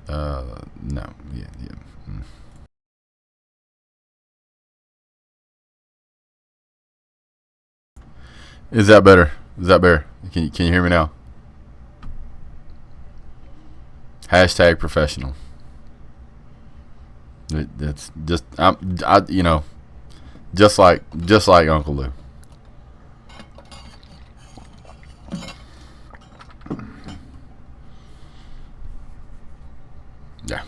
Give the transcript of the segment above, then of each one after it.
No. Yeah. Mm. Is that better? Is that better? Can you hear me now? Hashtag professional. That's just just like Uncle Lou. Yeah.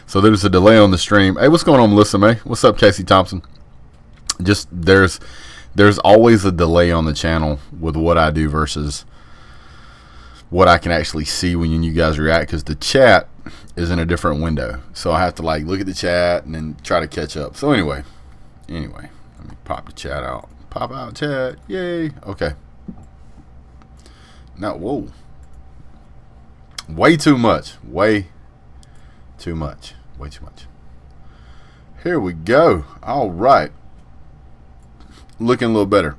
So there's a delay on the stream. Hey, what's going on, Melissa May? What's up, Casey Thompson? Just there's always a delay on the channel with what I do versus what I can actually see when you guys react, because the chat is in a different window. So I have to like look at the chat and then try to catch up. So anyway, let me pop the chat out. Pop out chat. Yay. Okay. Now, whoa. Way too much. Way too much. Way too much. Here we go. All right. Looking a little better.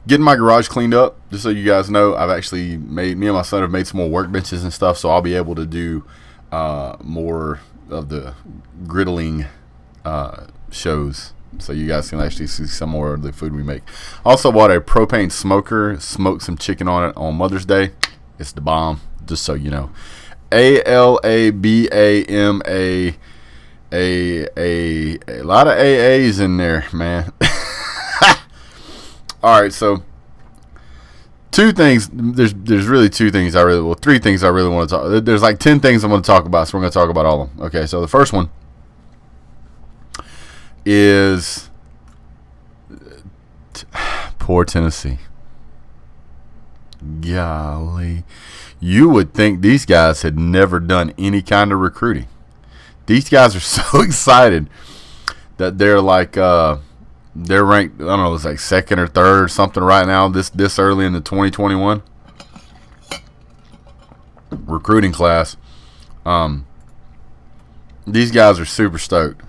Getting my garage cleaned up, just so you guys know. I've actually me and my son have made some more workbenches and stuff, so I'll be able to do more of the griddling shows, so you guys can actually see some more of the food we make. Also bought a propane smoker, smoked some chicken on it on Mother's Day. It's the bomb, just so you know. ALABAMA. A lot of AAs in there, man. All right, so two things. There's really three things I really want to talk. There's like 10 things I want to talk about, so we're going to talk about all of them. Okay, so the first one is poor Tennessee. Golly, you would think these guys had never done any kind of recruiting. These guys are so excited that they're like they're ranked, I don't know, it's like second or third or something right now this early in the 2021 recruiting class. These guys are super stoked.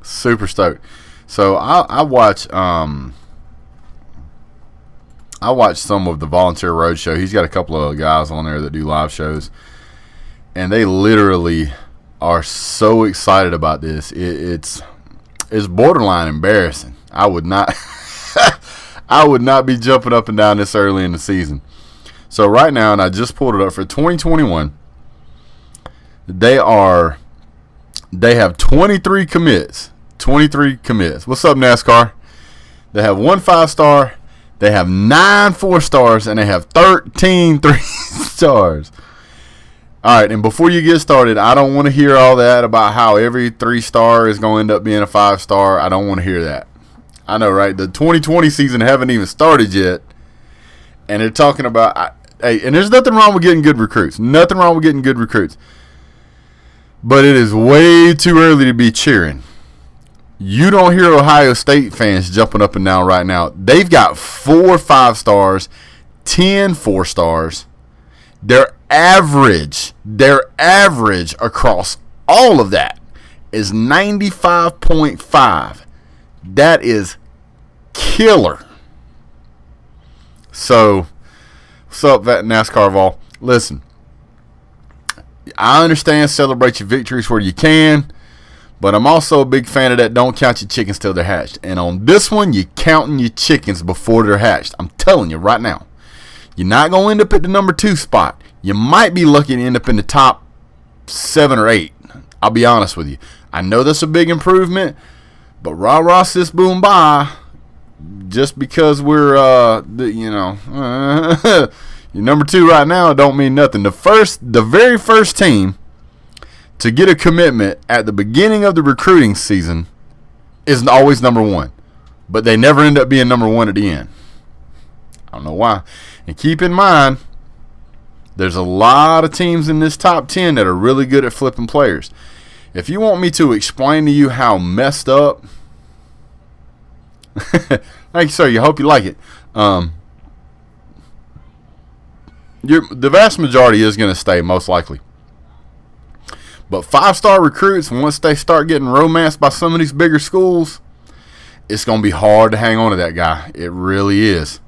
Super stoked. So I watch some of the Volunteer Roadshow. He's got a couple of guys on there that do live shows, and they literally are so excited about this. It's borderline embarrassing. I would not I would not be jumping up and down this early in the season. So right now, and I just pulled it up for 2021, they have 23 commits. 23 commits. What's up, NASCAR? They have 1 5-star, they have 9 4-stars, and they have 13 3-stars. All right, and before you get started, I don't want to hear all that about how every 3-star is going to end up being a 5-star. I don't want to hear that. I know, right? The 2020 season haven't even started yet, and they're talking about, hey, and there's nothing wrong with getting good recruits. Nothing wrong with getting good recruits. But it is way too early to be cheering. You don't hear Ohio State fans jumping up and down right now. They've got 4 5-stars, 10 4-stars. Their average across all of that is 95.5. That is killer. So, what's up, that NASCAR Vol? Listen, I understand celebrate your victories where you can, but I'm also a big fan of that don't count your chickens till they're hatched. And on this one, you're counting your chickens before they're hatched. I'm telling you right now. You're not going to end up at the number 2 spot. You might be lucky to end up in the top 7 or 8. I'll be honest with you. I know that's a big improvement, but rah-rah sis boom bye. Just because we're, you're number 2 right now don't mean nothing. The very first team to get a commitment at the beginning of the recruiting season is always number 1. But they never end up being number 1 at the end. I don't know why. And keep in mind, there's a lot of teams in this top 10 that are really good at flipping players. If you want me to explain to you how messed up, thank you, sir. You hope you like it. The vast majority is going to stay, most likely. But 5-star recruits, once they start getting romanced by some of these bigger schools, it's going to be hard to hang on to that guy. It really is.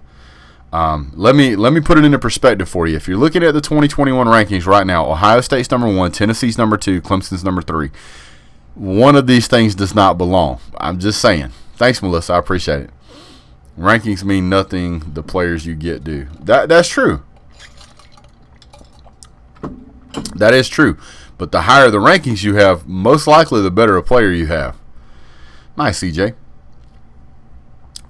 Let me put it into perspective for you. If you're looking at the 2021 rankings right now, Ohio State's number 1, Tennessee's number 2, Clemson's number 3. One of these things does not belong. I'm just saying. Thanks, Melissa. I appreciate it. Rankings mean nothing. The players you get do. That's true. That is true. But the higher the rankings you have, most likely the better a player you have. Nice, CJ.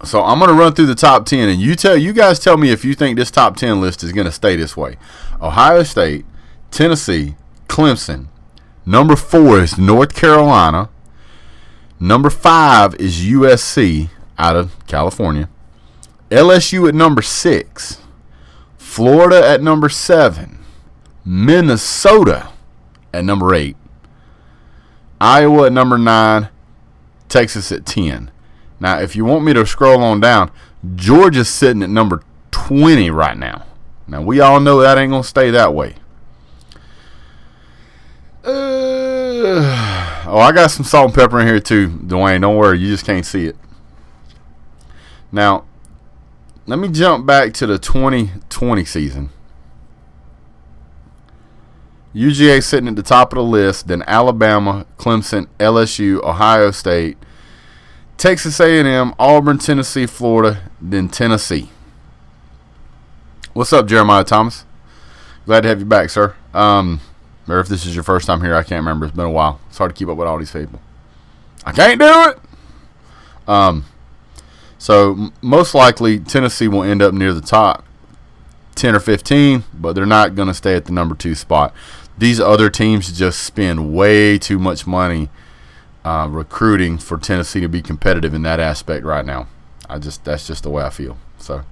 So I'm going to run through the top 10, and you guys tell me if you think this top 10 list is going to stay this way. Ohio State, Tennessee, Clemson. Number 4 is North Carolina. Number 5 is USC out of California. LSU at number 6. Florida at number 7. Minnesota at number 8. Iowa at number 9. Texas at 10. Now, if you want me to scroll on down, Georgia's sitting at number 20 right now. Now, we all know that ain't going to stay that way. I got some salt and pepper in here too, Dwayne. Don't worry, you just can't see it. Now, let me jump back to the 2020 season. UGA sitting at the top of the list, then Alabama, Clemson, LSU, Ohio State, Texas A&M, Auburn, Tennessee, Florida, then Tennessee. What's up, Jeremiah Thomas? Glad to have you back, sir. Or if this is your first time here, I can't remember. It's been a while. It's hard to keep up with all these people. I can't do it. So most likely Tennessee will end up near the top 10 or 15, but they're not going to stay at the number 2 spot. These other teams just spend way too much money recruiting for Tennessee to be competitive in that aspect right now. That's just the way I feel. So,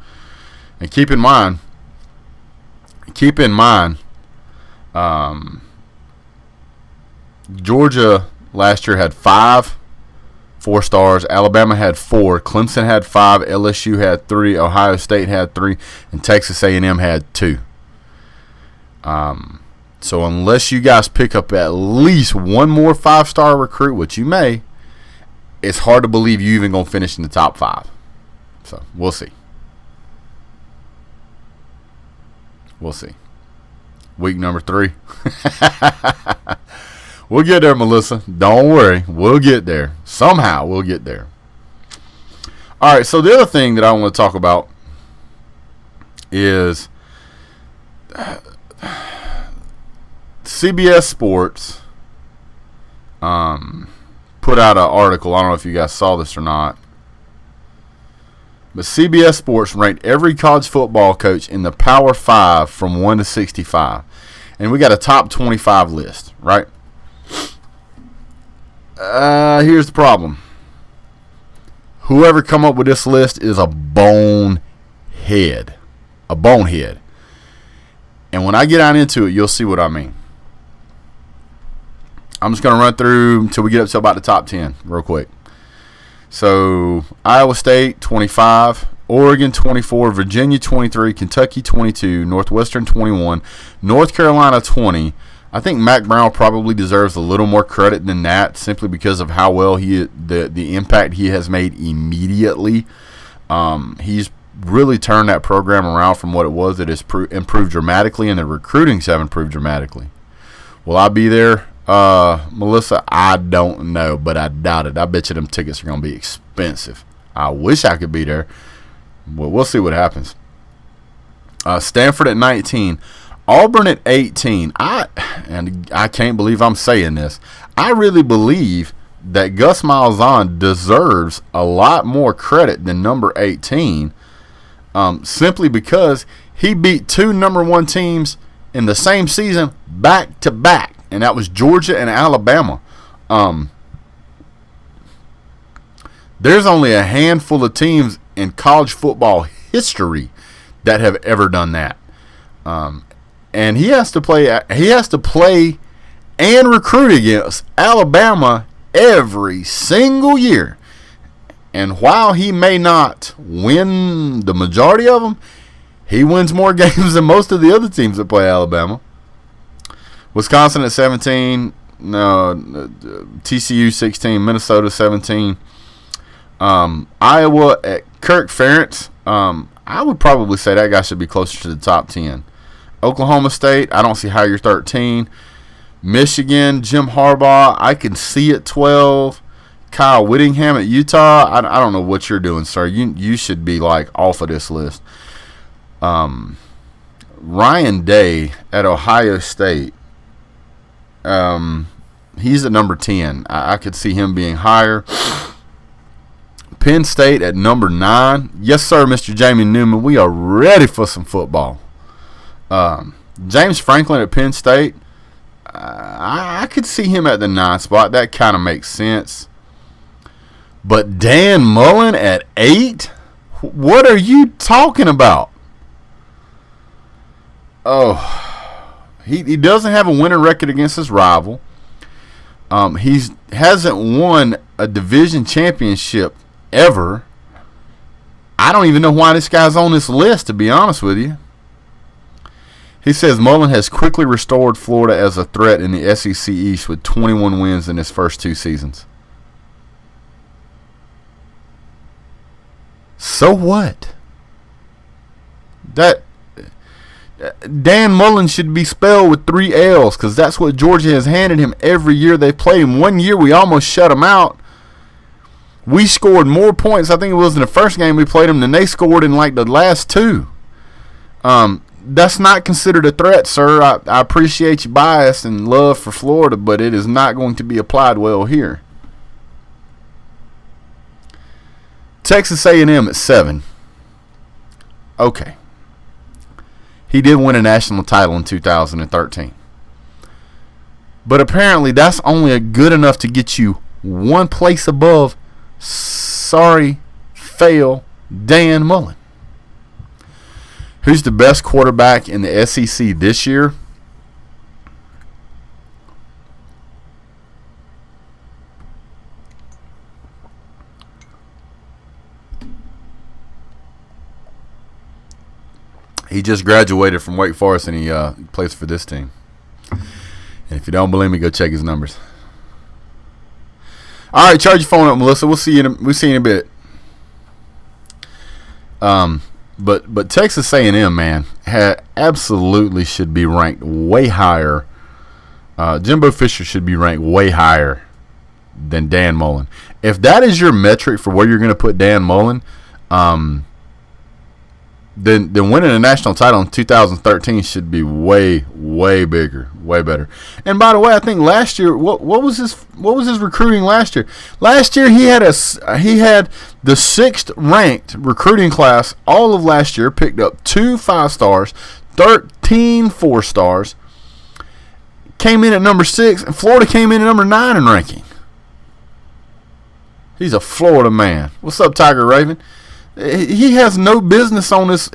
and keep in mind, Georgia last year had 5 4-stars. Alabama had 4. Clemson had 5. LSU had 3. Ohio State had 3, and Texas A&M had 2. So unless you guys pick up at least one more 5-star recruit, which you may, it's hard to believe you even gonna finish in the top 5. So we'll see. We'll see. Week number 3. We'll get there, Melissa. Don't worry. We'll get there. Somehow we'll get there. All right, so the other thing that I want to talk about is CBS Sports put out an article. I don't know if you guys saw this or not. But CBS Sports ranked every college football coach in the Power 5 from 1 to 65. And we got a top 25 list, right? Here's the problem. Whoever come up with this list is a bonehead. A bonehead. And when I get on into it, you'll see what I mean. I'm just going to run through until we get up to about the top 10 real quick. So, Iowa State, 25. Oregon, 24. Virginia, 23. Kentucky, 22. Northwestern, 21. North Carolina, 20. I think Mac Brown probably deserves a little more credit than that, simply because of how well the impact he has made immediately. He's really turned that program around from what it was. It has improved dramatically, and the recruiting's have improved dramatically. Will I be there, Melissa? I don't know, but I doubt it. I bet you them tickets are going to be expensive. I wish I could be there. Well, we'll see what happens. Stanford at 19. Auburn at 18. I can't believe I'm saying this. I really believe that Gus Malzahn deserves a lot more credit than number 18, simply because he beat 2 number 1 teams in the same season back to back, and that was Georgia and Alabama. There's only a handful of teams in college football history that have ever done that. And he has to play and recruit against Alabama every single year. And while he may not win the majority of them, he wins more games than most of the other teams that play Alabama. Wisconsin at 17, TCU 16, Minnesota 17. Iowa at Kirk Ferentz. I would probably say that guy should be closer to the top 10. Oklahoma State, I don't see how you're 13. Michigan, Jim Harbaugh, I can see at 12. Kyle Whittingham at Utah, I don't know what you're doing, sir. You should be like off of this list. Ryan Day at Ohio State, he's at number 10. I could see him being higher. Penn State at number 9. Yes, sir, Mr. Jamie Newman. We are ready for some football. James Franklin at Penn State, I could see him at the 9 spot. That kind of makes sense. But Dan Mullen at 8? What are you talking about? Oh, he doesn't have a winning record against his rival. He hasn't won a division championship ever. I don't even know why this guy's on this list, to be honest with you. He says Mullen has quickly restored Florida as a threat in the SEC East with 21 wins in his first 2 seasons. So what? That Dan Mullen should be spelled with 3 L's because that's what Georgia has handed him every year they played him. One year we almost shut him out. We scored more points, I think it was in the first game we played them, than they scored in like the last 2. That's not considered a threat, sir. I appreciate your bias and love for Florida, but it is not going to be applied well here. Texas A&M at 7. Okay. He did win a national title in 2013. But apparently that's only good enough to get you one place above fail Dan Mullen. Who's the best quarterback in the SEC this year? He just graduated from Wake Forest and he plays for this team. And if you don't believe me, go check his numbers. All right, charge your phone up, Melissa. We'll see you in a bit. But Texas A&M, man, absolutely should be ranked way higher. Jimbo Fisher should be ranked way higher than Dan Mullen. If that is your metric for where you're going to put Dan Mullen, then winning a national title in 2013 should be way, way bigger, way better. And by the way, I think last year, what was his recruiting last year? Last year he had the 6th ranked recruiting class all of last year. Picked up 2 5-stars, 13 4-stars. Came in at number 6, and Florida came in at number 9 in ranking. He's a Florida man. What's up, Tiger Raven? He has no business on this.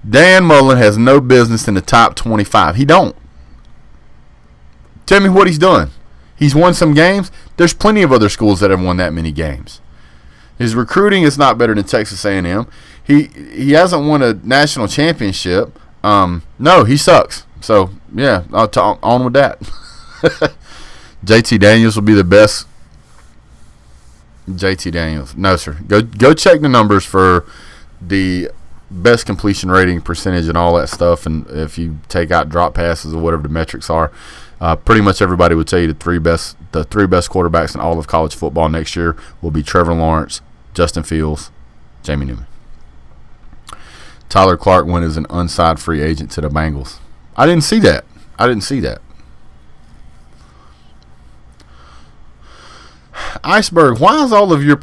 Dan Mullen has no business in the top 25. He don't. Tell me what he's done. He's won some games. There's plenty of other schools that have won that many games. His recruiting is not better than Texas A&M. He hasn't won a national championship. No, he sucks. So, yeah, on with that. JT Daniels will be the best. JT Daniels. No, sir. Go check the numbers for the best completion rating percentage and all that stuff. And if you take out drop passes or whatever the metrics are, pretty much everybody would tell you the three best quarterbacks in all of college football next year will be Trevor Lawrence, Justin Fields, Jamie Newman. Tyler Clark went as an unsigned free agent to the Bengals. I didn't see that. Iceberg, why is all of your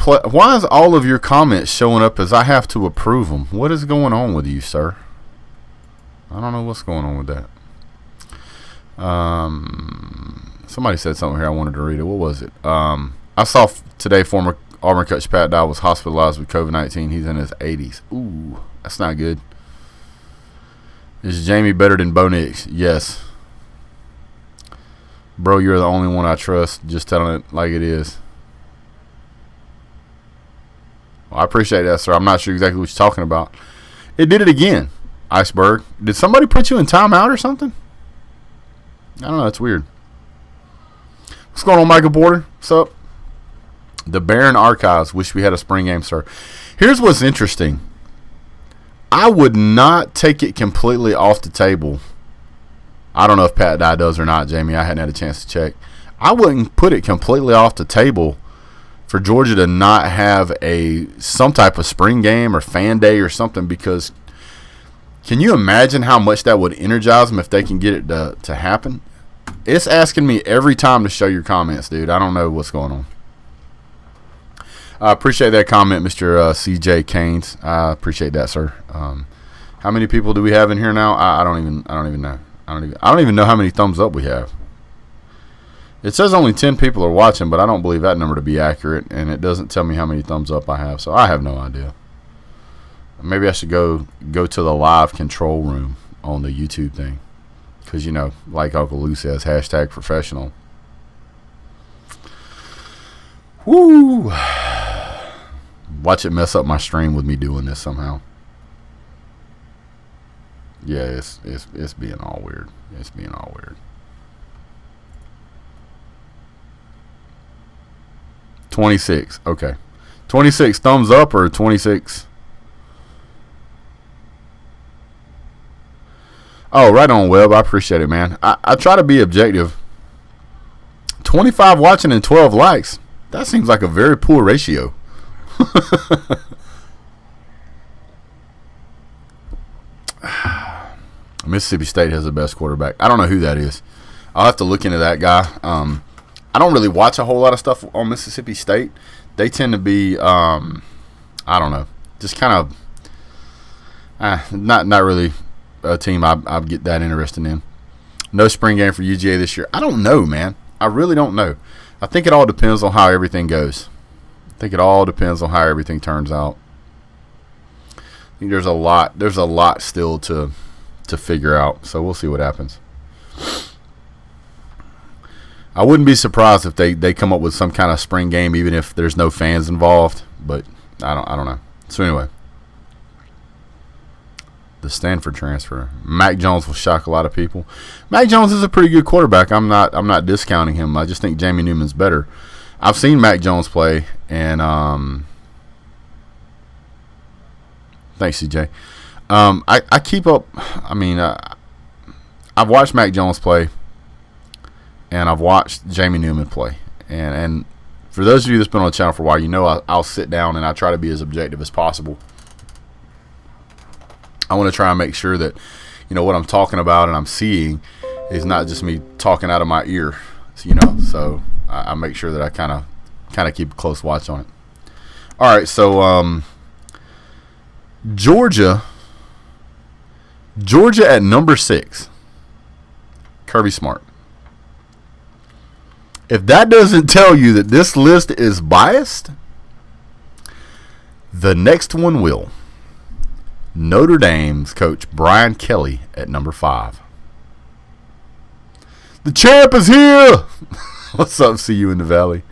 comments showing up as I have to approve them? What is going on with you, sir? I don't know what's going on with that. Somebody said something here. I wanted to read it. What was it? I saw today former Auburn coach Pat Dye was hospitalized with COVID-19. He's in his 80s. Ooh, that's not good. Is Jamie better than Bo Nix? Yes. Bro, you're the only one I trust. Just telling it like it is. Well, I appreciate that, sir. I'm not sure exactly what you're talking about. It did it again, Iceberg. Did somebody put you in timeout or something? I don't know. That's weird. What's going on, Michael Porter? What's up? The Barron Archives. Wish we had a spring game, sir. Here's what's interesting. I would not take it completely off the table. I don't know if Pat Dye does or not, Jamie. I hadn't had a chance to check. I wouldn't put it completely off the table for Georgia to not have some type of spring game or fan day or something, because can you imagine how much that would energize them if they can get it to happen? It's asking me every time to show your comments, dude. I don't know what's going on. I appreciate that comment, Mr. CJ Keynes. I appreciate that, sir. How many people do we have in here now? I don't even know. I don't even know how many thumbs up we have. It says only 10 people are watching, but I don't believe that number to be accurate, and it doesn't tell me how many thumbs up I have, so I have no idea. Maybe I should go to the live control room on the YouTube thing, because, like Uncle Lou says, hashtag professional. Woo! Watch it mess up my stream with me doing this somehow. Yeah, it's being all weird. It's being all weird. 26. Okay. 26 thumbs up or 26? Oh, right on, Webb. I appreciate it, man. I try to be objective. 25 watching and 12 likes. That seems like a very poor ratio. Mississippi State has the best quarterback. I don't know who that is. I'll have to look into that guy. I don't really watch a whole lot of stuff on Mississippi State. They tend to be, I don't know, just kind of not really a team I get that interested in. No spring game for UGA this year. I don't know, man. I really don't know. I think it all depends on how everything goes. I think it all depends on how everything turns out. I think there's a lot still to figure out. So we'll see what happens. I wouldn't be surprised if they come up with some kind of spring game, even if there's no fans involved. But I don't know. So anyway, the Stanford transfer. Mac Jones will shock a lot of people. Mac Jones is a pretty good quarterback. I'm not discounting him. I just think Jamie Newman's better. I've seen Mac Jones play, and thanks, CJ. I keep up. I mean, I've watched Mac Jones play, and I've watched Jamie Newman play. And for those of you that's been on the channel for a while, I'll sit down and I try to be as objective as possible. I want to try and make sure that what I'm talking about and I'm seeing is not just me talking out of my ear. So I make sure that I kind of keep a close watch on it. All right, so Georgia at number 6. Kirby Smart. If that doesn't tell you that this list is biased, the next one will. Notre Dame's coach Brian Kelly at number 5. The champ is here! What's up? See you in the valley.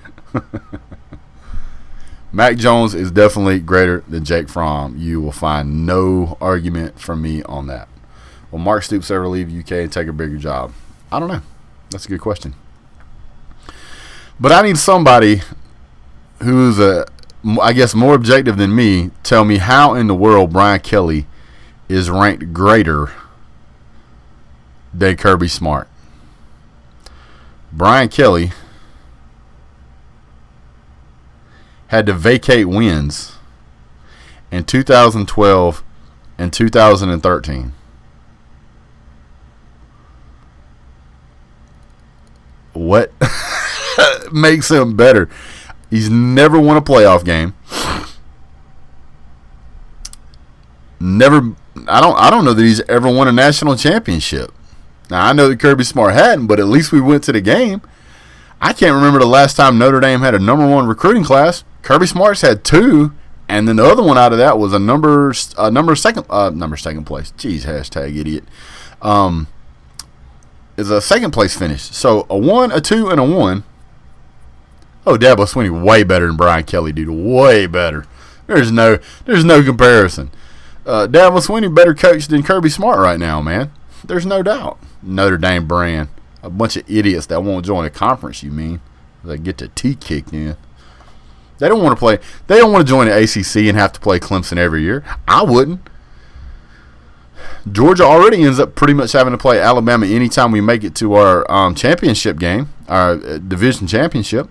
Mac Jones is definitely greater than Jake Fromm. You will find no argument from me on that. Will Mark Stoops ever leave UK and take a bigger job? I don't know. That's a good question. But I need somebody who's, I guess, more objective than me tell me how in the world Brian Kelly is ranked greater than Kirby Smart. Brian Kelly had to vacate wins in 2012 and 2013. What makes him better? He's never won a playoff game. I don't know that he's ever won a national championship. Now, I know that Kirby Smart hadn't, but at least we went to the game. I can't remember the last time Notre Dame had a number 1 recruiting class. Kirby Smart's had 2, and then the other one out of that was a number second place. Jeez, hashtag idiot. Is a second place finish. So a 1, a 2, and a 1. Oh, Dabo Swinney way better than Brian Kelly, dude. Way better. There's no comparison. Dabo Swinney better coach than Kirby Smart right now, man. There's no doubt. Notre Dame brand. A bunch of idiots that won't join a conference, you mean? They get their teeth kicked in. They don't want to play. They don't want to join the ACC and have to play Clemson every year. I wouldn't. Georgia already ends up pretty much having to play Alabama anytime we make it to our championship game, our division championship.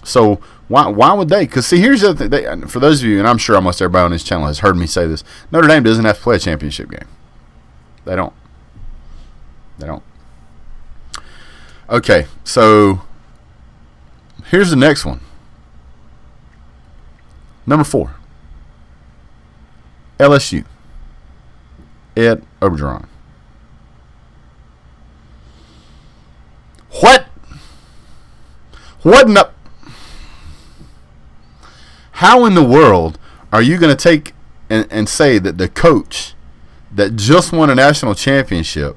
So why would they? Because, see, here's the other thing. For those of you, and I'm sure almost everybody on this channel has heard me say this, Notre Dame doesn't have to play a championship game. They don't. Okay, so here's the next one. Number 4. LSU. Ed Obergeron. What? What in the... How in the world are you going to take and say that the coach that just won a national championship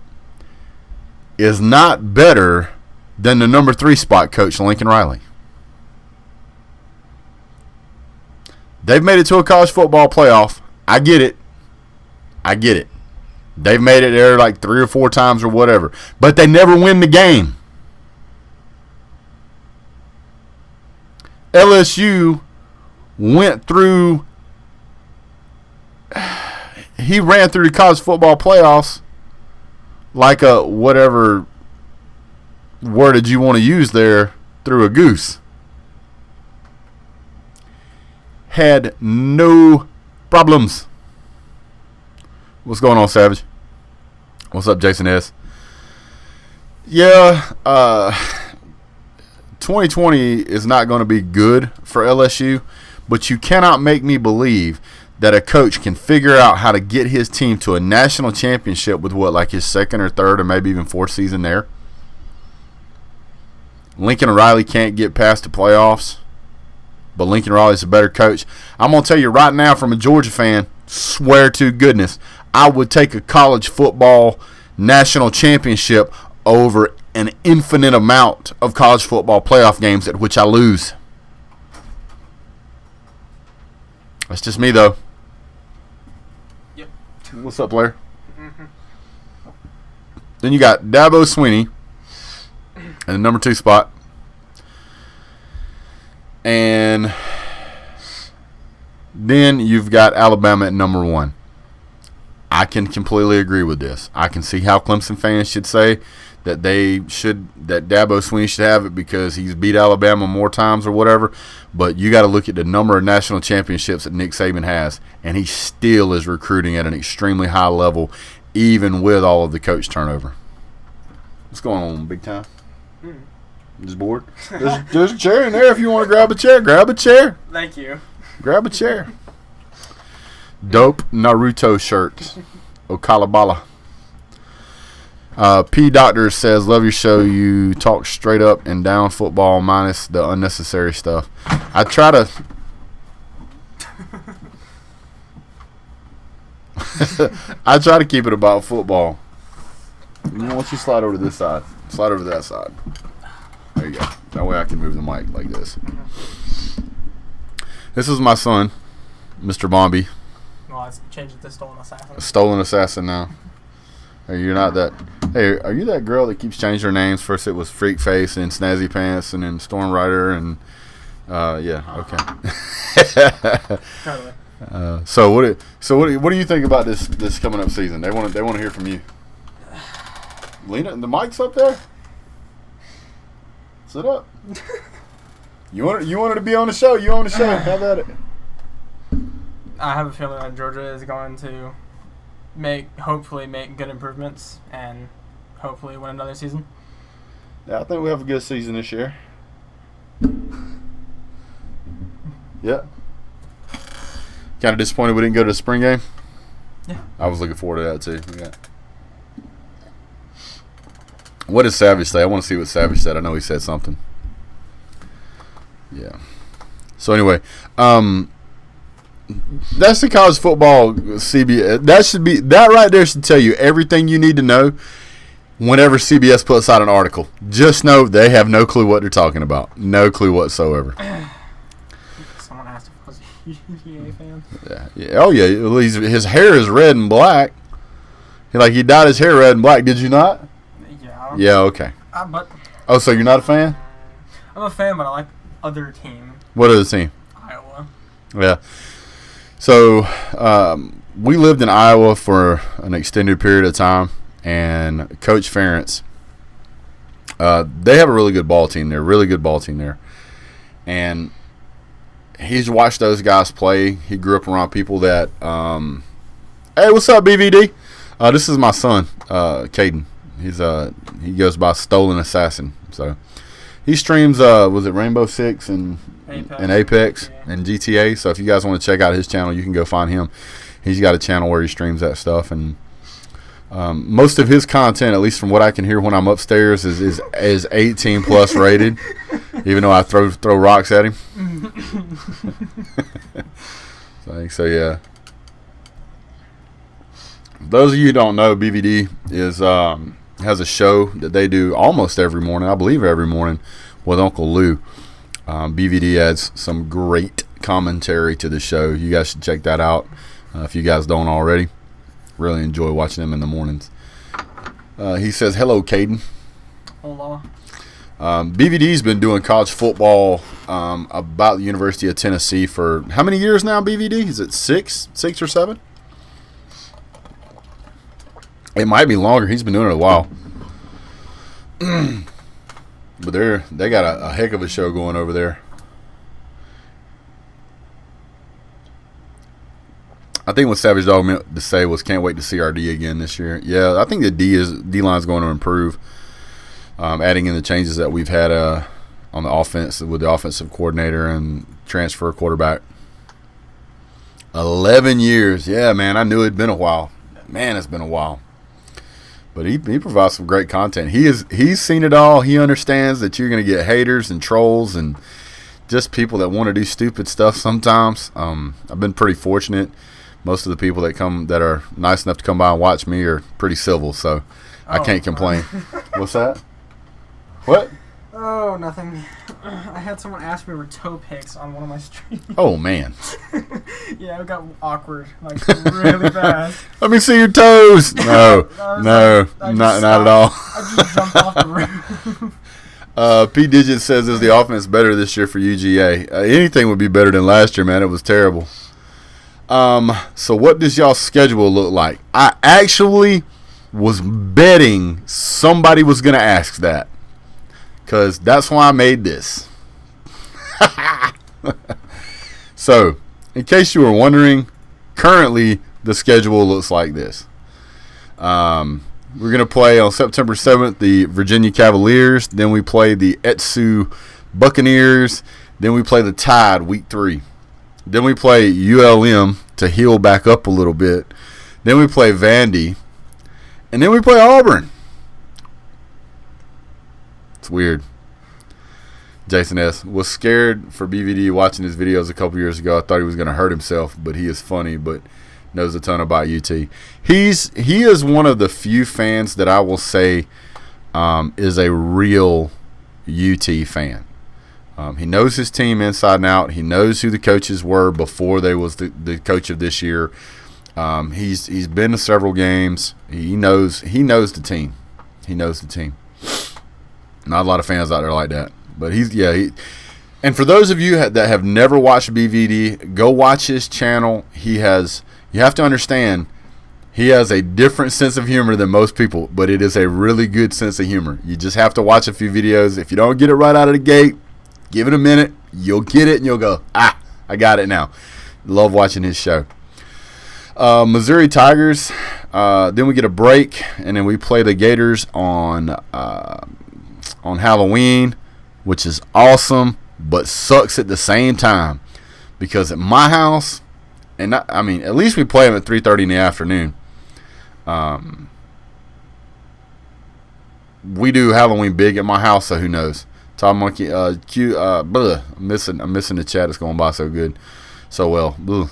is not better than the number 3 spot coach, Lincoln Riley? They've made it to a college football playoff. I get it. They've made it there like 3 or 4 times or whatever. But they never win the game. LSU went through... He ran through the college football playoffs like a whatever word did you want to use there, through a goose. Had no problems. What's going on, Savage? What's up, Jason S? Yeah, 2020 is not going to be good for LSU, but you cannot make me believe that a coach can figure out how to get his team to a national championship with like his 2nd or 3rd or maybe even 4th season there. Lincoln Riley can't get past the playoffs, but Lincoln Riley's a better coach. I'm going to tell you right now, from a Georgia fan, swear to goodness, I would take a college football national championship over an infinite amount of college football playoff games at which I lose. That's just me, though. Yep. What's up, Blair? Mm-hmm. Then you got Dabo Swinney in the number 2 spot. And then you've got Alabama at number 1. I can completely agree with this. I can see how Clemson fans should say that that Dabo Swinney should have it because he's beat Alabama more times or whatever. But you got to look at the number of national championships that Nick Saban has, and he still is recruiting at an extremely high level, even with all of the coach turnover. What's going on, big time? Just bored? There's a chair in there if you want to grab a chair. Grab a chair. Thank you. Grab a chair. Dope Naruto shirt. Okalabala. P. Doctor says, love your show. You talk straight up and down football minus the unnecessary stuff. I try to... I try to keep it about football. You know, once you slide over to this side, slide over to that side. There you go. That way I can move the mic like this. This is my son, Mr. Bombi. Well, I changed it to Stolen Assassin. A stolen assassin now. Hey, you're not that. Hey, are you that girl that keeps changing her names? First it was Freak Face and Snazzy Pants and then Storm Rider and yeah, okay. Totally. So what do you think about this coming up season? They want to hear from you. Lena, the mic's up there. Sit up. You wanted to be on the show. You on the show. How about it? I have a feeling that Georgia is going to hopefully make good improvements and hopefully win another season. Yeah, I think we have a good season this year. Yeah. Kind of disappointed we didn't go to the spring game. Yeah. I was looking forward to that too. Yeah. What did Savage say? I want to see what Savage said. I know he said something. Yeah. So anyway, that's the college football CBS. That right there should tell you everything you need to know. Whenever CBS puts out an article, just know they have no clue what they're talking about. No clue whatsoever. Someone asked if I was a UGA fan. Yeah. Oh yeah. His hair is red and black. He dyed his hair red and black. Did you not? Yeah. Yeah. Okay. But. Oh, so you're not a fan? I'm a fan, but I like other team. What other team? Iowa. Yeah. So, we lived in Iowa for an extended period of time, and Coach Ferentz, they have a really good ball team there, and he's watched those guys play. He grew up around people that, hey, what's up, BVD? This is my son, Caden. He goes by Stolen Assassin. So he streams, was it Rainbow Six and Apex and GTA. So if you guys want to check out his channel, you can go find him. He's got a channel where he streams that stuff, and most of his content, at least from what I can hear when I'm upstairs, is 18 plus rated. Even though I throw rocks at him. So yeah. Those of you who don't know, BVD has a show that they do almost every morning, I believe every morning, with Uncle Lou. BVD adds some great commentary to the show. You guys should check that out if you guys don't already. Really enjoy watching them in the mornings. He says, hello, Caden. Hola. BVD's been doing college football about the University of Tennessee for how many years now, BVD? Is it six or seven? It might be longer. He's been doing it a while. But they got a heck of a show going over there. I think what Savage Dog meant to say was can't wait to see our D again this year. Yeah, I think the D line's going to improve. Adding in the changes that we've had on the offense with the offensive coordinator and transfer quarterback. 11 years. Yeah, man, I knew it'd been a while. Man, it's been a while. But he provides some great content. He's seen it all. He understands that you're going to get haters and trolls and just people that want to do stupid stuff sometimes. I've been pretty fortunate. Most of the people that are nice enough to come by and watch me are pretty civil, so I can't complain. What's that? What? Oh, nothing. I had someone ask me for toe picks on one of my streams. Oh, man. Yeah, it got awkward, like, really fast. Let me see your toes. No, not at all. I just jumped off the roof. P. Digit says, is the offense better this year for UGA? Anything would be better than last year, man. It was terrible. So what does y'all's schedule look like? I actually was betting somebody was going to ask that. Because that's why I made this. So, in case you were wondering, currently the schedule looks like this. We're going to play on September 7th the Virginia Cavaliers. Then we play the Etsu Buccaneers. Then we play the Tide week 3. Then we play ULM to heal back up a little bit. Then we play Vandy. And then we play Auburn. It's weird. Jason S. was scared for BVD watching his videos a couple years ago. I thought he was going to hurt himself, but he is funny, but knows a ton about UT. He is one of the few fans that I will say is a real UT fan. He knows his team inside and out. He knows who the coaches were before they was the coach of this year. He's been to several games. He knows the team. He knows the team. Not a lot of fans out there like that, but and for those of you that have never watched BVD, go watch his channel. You have to understand, he has a different sense of humor than most people, but it is a really good sense of humor. You just have to watch a few videos. If you don't get it right out of the gate, give it a minute. You'll get it, and you'll go, I got it now. Love watching his show. Missouri Tigers. Then we get a break, and then we play the Gators on Halloween, which is awesome, but sucks at the same time. Because at my house, at least we play them at 3:30 in the afternoon. We do Halloween big at my house, so who knows? Tom Monkey, I'm missing the chat. It's going by so good, so well. Ugh.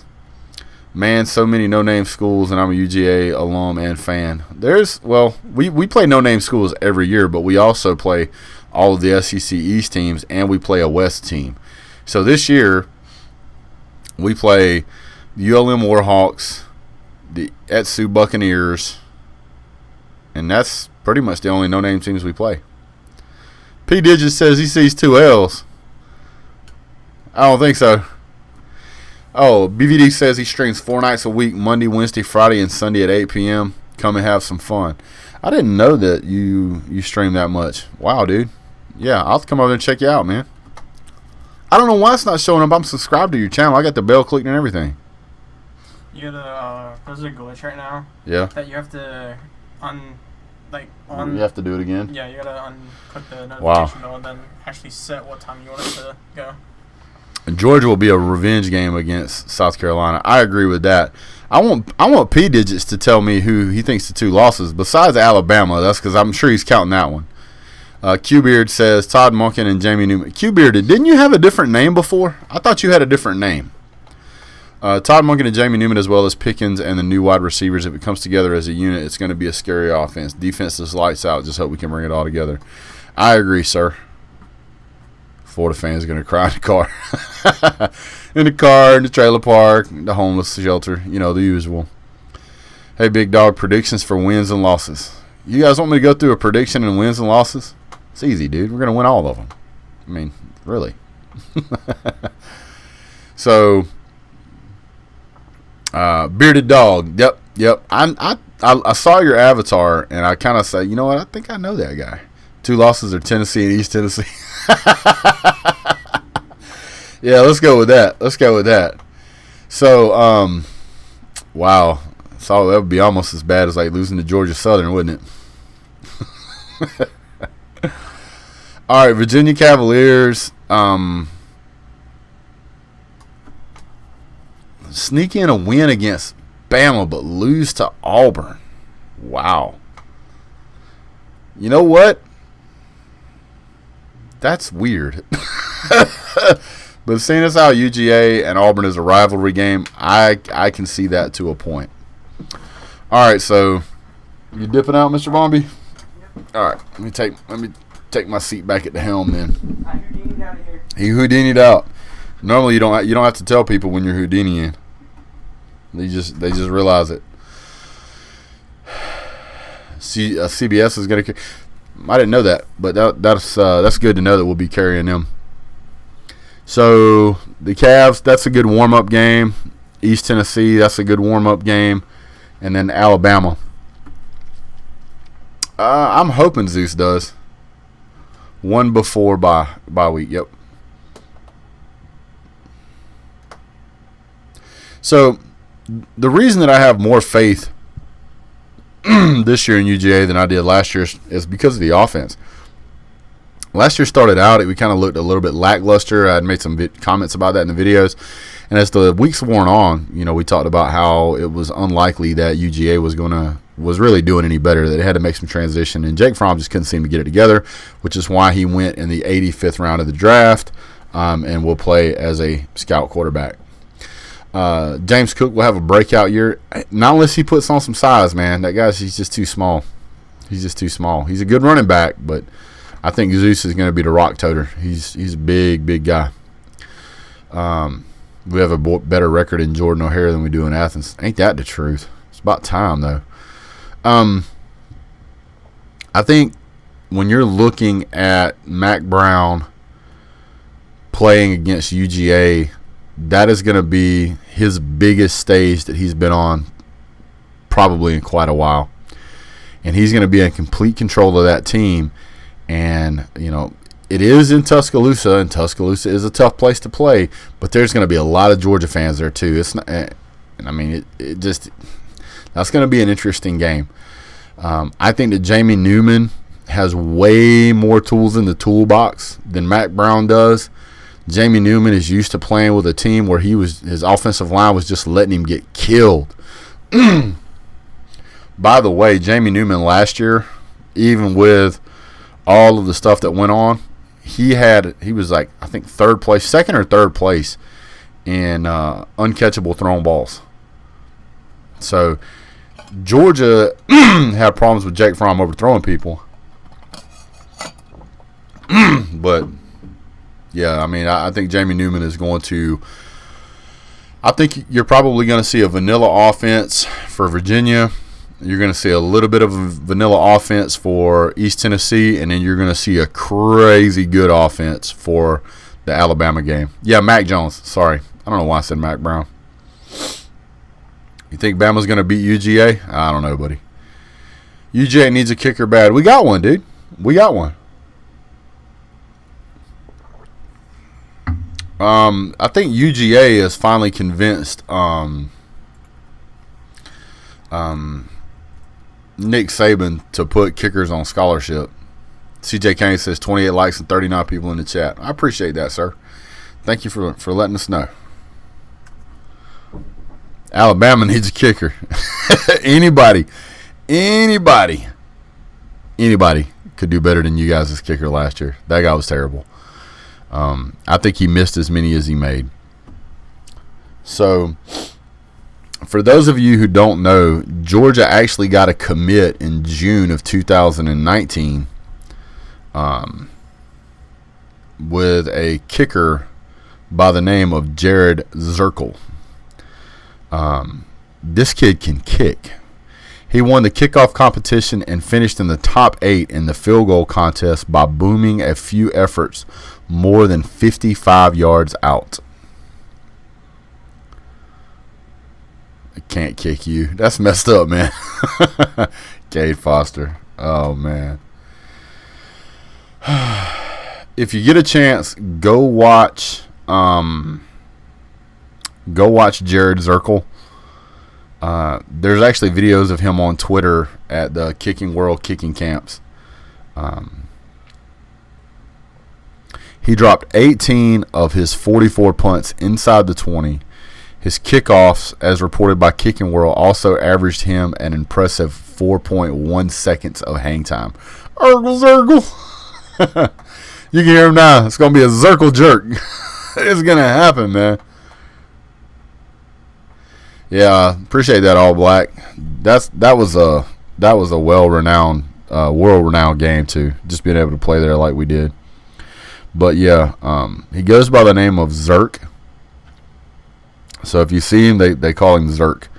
Man, so many no-name schools, and I'm a UGA alum and fan. We play no-name schools every year, but we also play all of the SEC East teams, and we play a West team. So this year, we play the ULM Warhawks, the Etsu Buccaneers, and that's pretty much the only no-name teams we play. P. Digit says he sees 2 L's. I don't think so. Oh, BVD says he streams 4 nights a week, Monday, Wednesday, Friday, and Sunday at 8 p.m. Come and have some fun. I didn't know that you stream that much. Wow, dude. Yeah, I'll come over there and check you out, man. I don't know why it's not showing up. I'm subscribed to your channel. I got the bell clicked and everything. You gotta, there's a glitch right now. Yeah. That you have to You have to do it again? Yeah, you gotta click the notification bell and then actually set what time you want it to go. Georgia will be a revenge game against South Carolina. I agree with that. I want P Digits to tell me who he thinks the 2 losses besides Alabama. That's because I'm sure he's counting that one. Q-Beard says Todd Monken and Jamie Newman. Q-Beard, didn't you have a different name before? I thought you had a different name. Todd Monken and Jamie Newman, as well as Pickens and the new wide receivers. If it comes together as a unit, it's going to be a scary offense. Defense is lights out. Just hope we can bring it all together. I agree, sir. Florida fans are going to cry in the car. In the car, in the trailer park, the homeless shelter. You know, the usual. Hey, Big Dog, predictions for wins and losses. You guys want me to go through a prediction and wins and losses? It's easy, dude. We're going to win all of them. I mean, really. So, Bearded Dog. Yep. I saw your avatar, and I kind of say, you know what? I think I know that guy. 2 losses are Tennessee and East Tennessee. Yeah, let's go with that. So, wow. So that would be almost as bad as like losing to Georgia Southern, wouldn't it? All right, Virginia Cavaliers. Sneak in a win against Bama, but lose to Auburn. Wow. You know what? That's weird. But seeing as how UGA and Auburn is a rivalry game, I can see that to a point. All right, so you dipping out, Mr. Bombi? All right, let me take my seat back at the helm then. I Houdini'd out of here. He Houdini'd out. Normally you don't have to tell people when you're Houdiniing. They just realize it. CBS is gonna. I didn't know that, but that's good to know that we'll be carrying them. So the Cavs, that's a good warm-up game. East Tennessee, that's a good warm-up game, and then Alabama. I'm hoping Zeus does. One before bye week. Yep. So the reason that I have more faith this year in UGA than I did last year is because of the offense. Last year started out, we kind of looked a little bit lackluster. I had made some comments about that in the videos. And as the weeks wore on, we talked about how it was unlikely that UGA was really doing any better, that it had to make some transition. And Jake Fromm just couldn't seem to get it together, which is why he went in the 85th round of the draft and will play as a scout quarterback. James Cook will have a breakout year, not unless he puts on some size, man. That he's just too small. He's a good running back, but I think Zeus is going to be the rock toter. He's a big guy. We have a better record in Jordan O'Hare than we do in Athens. Ain't that the truth? It's about time, though. I think when you're looking at Mac Brown playing against UGA, that is going to be his biggest stage that he's been on probably in quite a while. And he's going to be in complete control of that team. And, it is in Tuscaloosa, and Tuscaloosa is a tough place to play, but there's going to be a lot of Georgia fans there too. It's not, and I mean, that's going to be an interesting game. I think that Jamie Newman has way more tools in the toolbox than Mac Brown does. Jamie Newman is used to playing with a team where his offensive line was just letting him get killed. By the way, Jamie Newman last year, even with all of the stuff that went on, he was like, I think second or third place in uncatchable thrown balls. So Georgia had problems with Jake Fromm overthrowing people. But yeah, I mean, I think Jamie Newman is going to. I think you're probably going to see a vanilla offense for Virginia. You're going to see a little bit of a vanilla offense for East Tennessee, and then you're going to see a crazy good offense for the Alabama game. Yeah, Mac Jones. Sorry, I don't know why I said Mac Brown. You think Bama's going to beat UGA? I don't know, buddy. UGA needs a kicker bad. We got one, dude. We got one. I think UGA is finally convinced Nick Saban to put kickers on scholarship. CJ Kane says 28 likes and 39 people in the chat. I appreciate that, sir. Thank you for letting us know. Alabama needs a kicker. Anybody could do better than you guys as kicker last year. That guy was terrible. I think he missed as many as he made. So, for those of you who don't know, Georgia actually got a commit in June of 2019 with a kicker by the name of Jared Zirkle. This kid can kick. He won the kickoff competition and finished in the top 8 in the field goal contest by booming a few efforts more than 55 yards out. I can't kick you. That's messed up, man. Cade Foster. Oh, man. If you get a chance, go watch Jared Zirkle. There's actually videos of him on Twitter at the Kicking World kicking camps. He dropped 18 of his 44 punts inside the 20. His kickoffs, as reported by Kicking World, also averaged him an impressive 4.1 seconds of hang time. Zirkle. You can hear him now. It's going to be a Zirkle jerk. It's going to happen, man. Yeah, appreciate that, All Black. That was a well-renowned, world-renowned game too. Just being able to play there like we did. But yeah, he goes by the name of Zirk. So if you see him, they call him Zirk.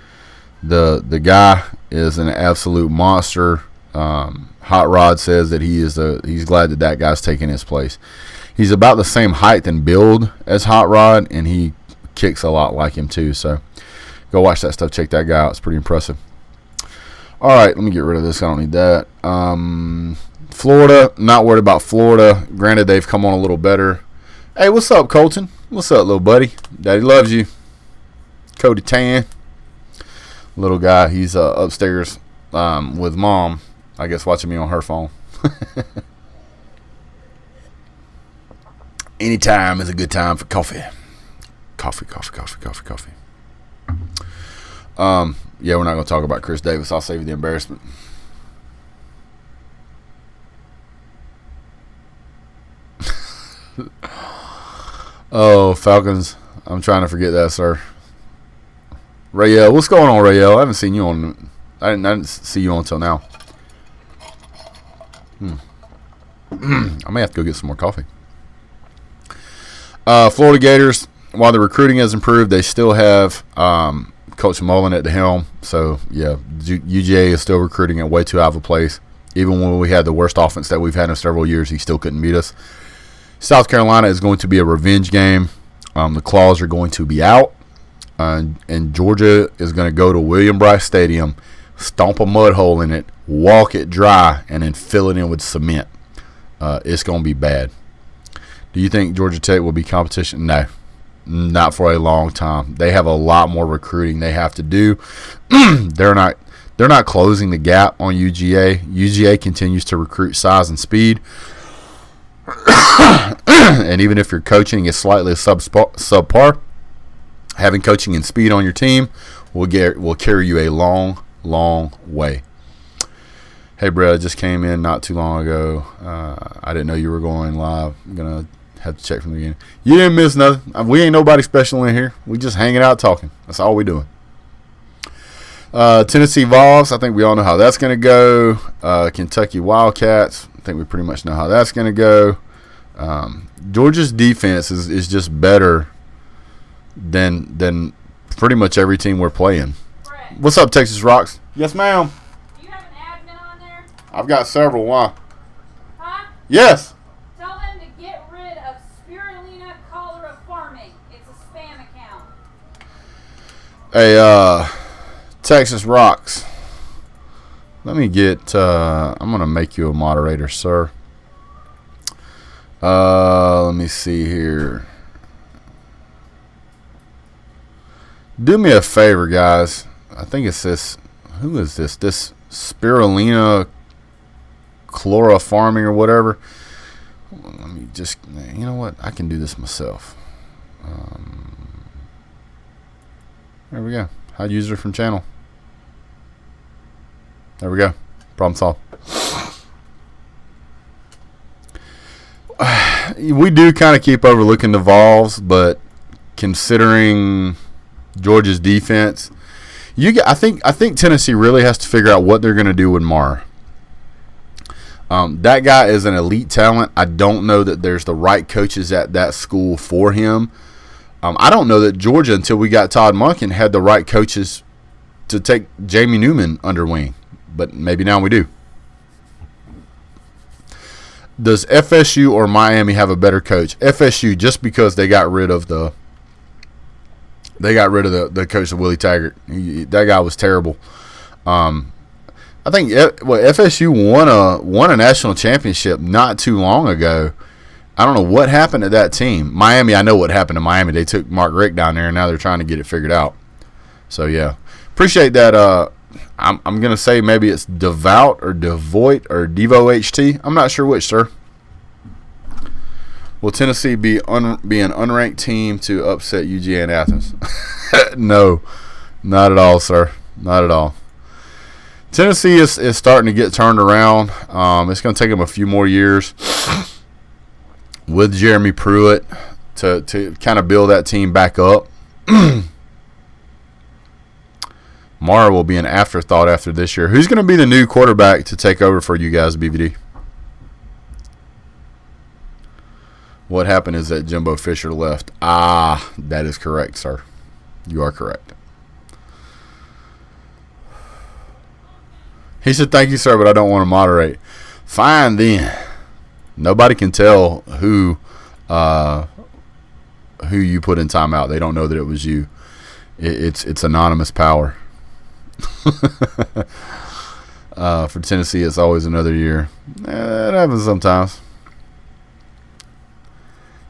The guy is an absolute monster. Hot Rod says that he's glad that guy's taking his place. He's about the same height and build as Hot Rod, and he kicks a lot like him too. So go watch that stuff. Check that guy out. It's pretty impressive. All right, let me get rid of this. I don't need that. Florida, not worried about Florida. Granted, they've come on a little better. Hey, what's up, Colton? What's up, little buddy? Daddy loves you. Cody Tan. Little guy. He's upstairs with Mom, I guess, watching me on her phone. Anytime is a good time for coffee. Coffee. Yeah, we're not going to talk about Chris Davis. I'll save you the embarrassment. Oh, Falcons. I'm trying to forget that, sir. Rayel, what's going on, Rayel? I haven't seen you on. I didn't see you until now. I may have to go get some more coffee. Florida Gators, while the recruiting has improved, they still have Coach Mullen at the helm. So, yeah, UGA is still recruiting at way too high of a place. Even when we had the worst offense that we've had in several years, he still couldn't beat us. South Carolina is going to be a revenge game. The Claws are going to be out. And Georgia is going to go to William Bryce Stadium, stomp a mud hole in it, walk it dry, and then fill it in with cement. It's going to be bad. Do you think Georgia Tech will be competition? No, not for a long time. They have a lot more recruiting they have to do. They're not closing the gap on UGA. UGA continues to recruit size and speed. And even if your coaching is slightly subpar, having coaching and speed on your team will carry you a long, long way. Hey, Brett, I just came in not too long ago. I didn't know you were going live. I'm going to have to check from the beginning. You didn't miss nothing. We ain't nobody special in here. We just hanging out talking. That's all we doing. Tennessee Vols, I think we all know how that's going to go. Kentucky Wildcats, I think we pretty much know how that's going to go. Georgia's defense is just better than pretty much every team we're playing. Brett. What's up, Texas Rocks? Yes, ma'am. Do you have an admin on there? I've got several. Why? Huh? Yes. Tell them to get rid of Spirulina cholera farming. It's a spam account. Hey, Texas Rocks. Let me get. I'm gonna make you a moderator, sir. Let me see here. Do me a favor, guys. I think it's this. Who is this? This spirulina chlora farming or whatever. Let me just. You know what? I can do this myself. There we go. Hide user from channel. There we go. Problem solved. We do kind of keep overlooking the Vols, but considering Georgia's defense, I think Tennessee really has to figure out what they're going to do with Marr. That guy is an elite talent. I don't know that there's the right coaches at that school for him. I don't know that Georgia, until we got Todd Monken, had the right coaches to take Jamie Newman under wing. But maybe now we do. Does FSU or Miami have a better coach? FSU, just because they got rid of the coach of Willie Taggart. That guy was terrible. I think FSU won a national championship not too long ago. I don't know what happened to that team. Miami, I know what happened to Miami. They took Mark Richt down there, and now they're trying to get it figured out. So, yeah. Appreciate that. I'm going to say maybe it's Devout or Devoit or Devo HT. I'm not sure which, sir. Will Tennessee be an unranked team to upset UGA and Athens? No, not at all, sir. Not at all. Tennessee is starting to get turned around. It's going to take them a few more years with Jeremy Pruitt to kind of build that team back up. Mara will be an afterthought after this year. Who's going to be the new quarterback to take over for you guys, BVD? What happened is that Jimbo Fisher left. That is correct, sir. You are correct. He said, thank you, sir, but I don't want to moderate. Fine, then. Nobody can tell who you put in timeout. They don't know that it was you. It's anonymous power. For Tennessee, it's always another year. It happens sometimes.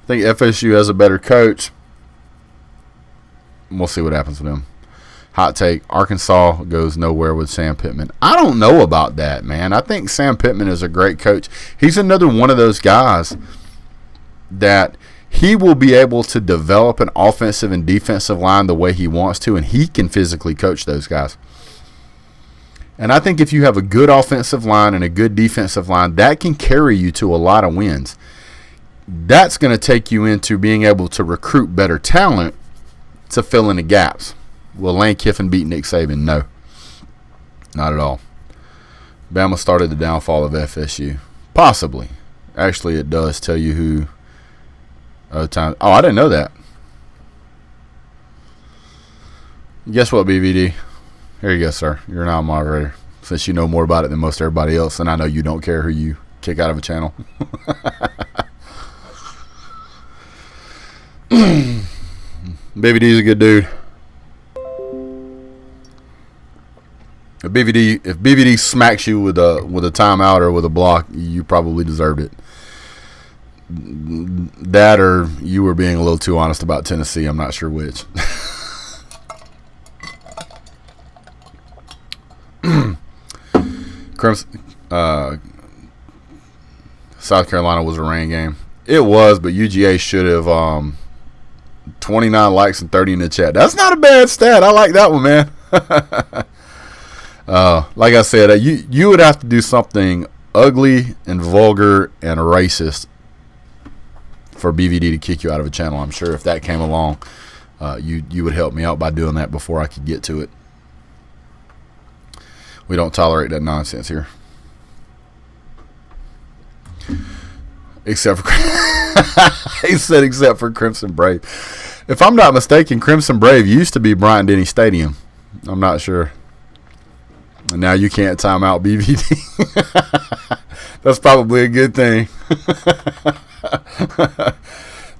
I think FSU has a better coach. We'll see what happens with them. Hot take, Arkansas goes nowhere with Sam Pittman. I don't know about that, man. I think Sam Pittman is a great coach. He's another one of those guys that he will be able to develop an offensive and defensive line the way he wants to, and he can physically coach those guys. And I think if you have a good offensive line and a good defensive line, that can carry you to a lot of wins. That's going to take you into being able to recruit better talent to fill in the gaps. Will Lane Kiffin beat Nick Saban? No. Not at all. Bama started the downfall of FSU. Possibly. Actually, it does tell you who. I didn't know that. Guess what, BVD? Here you go, sir. You're now a moderator. Since you know more about it than most everybody else, and I know you don't care who you kick out of a channel. BVD's a good dude. If BVD smacks you with a timeout or with a block, you probably deserved it. That or you were being a little too honest about Tennessee. I'm not sure which. South Carolina was a rain game. It was, but UGA should have 29 likes and 30 in the chat. That's not a bad stat. I like that one, man. Like I said, you would have to do something ugly and vulgar and racist for BVD to kick you out of a channel. I'm sure if that came along, you would help me out by doing that before I could get to it. We don't tolerate that nonsense here. Except for he said except for Crimson Brave. If I'm not mistaken, Crimson Brave used to be Bryant-Denny Stadium. I'm not sure. And now you can't time out BVD. That's probably a good thing.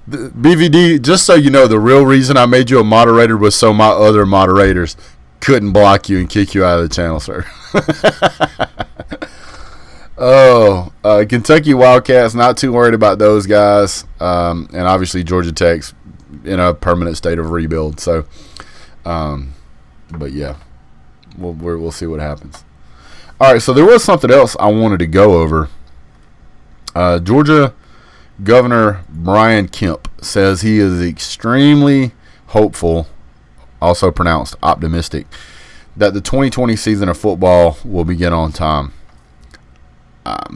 BVD, just so you know, the real reason I made you a moderator was so my other moderators couldn't block you and kick you out of the channel, sir. Kentucky Wildcats, not too worried about those guys. And obviously Georgia Tech's in a permanent state of rebuild. So, but yeah, we'll see what happens. All right, so there was something else I wanted to go over. Georgia Governor Brian Kemp says he is extremely hopeful, also pronounced optimistic, that the 2020 season of football will begin on time.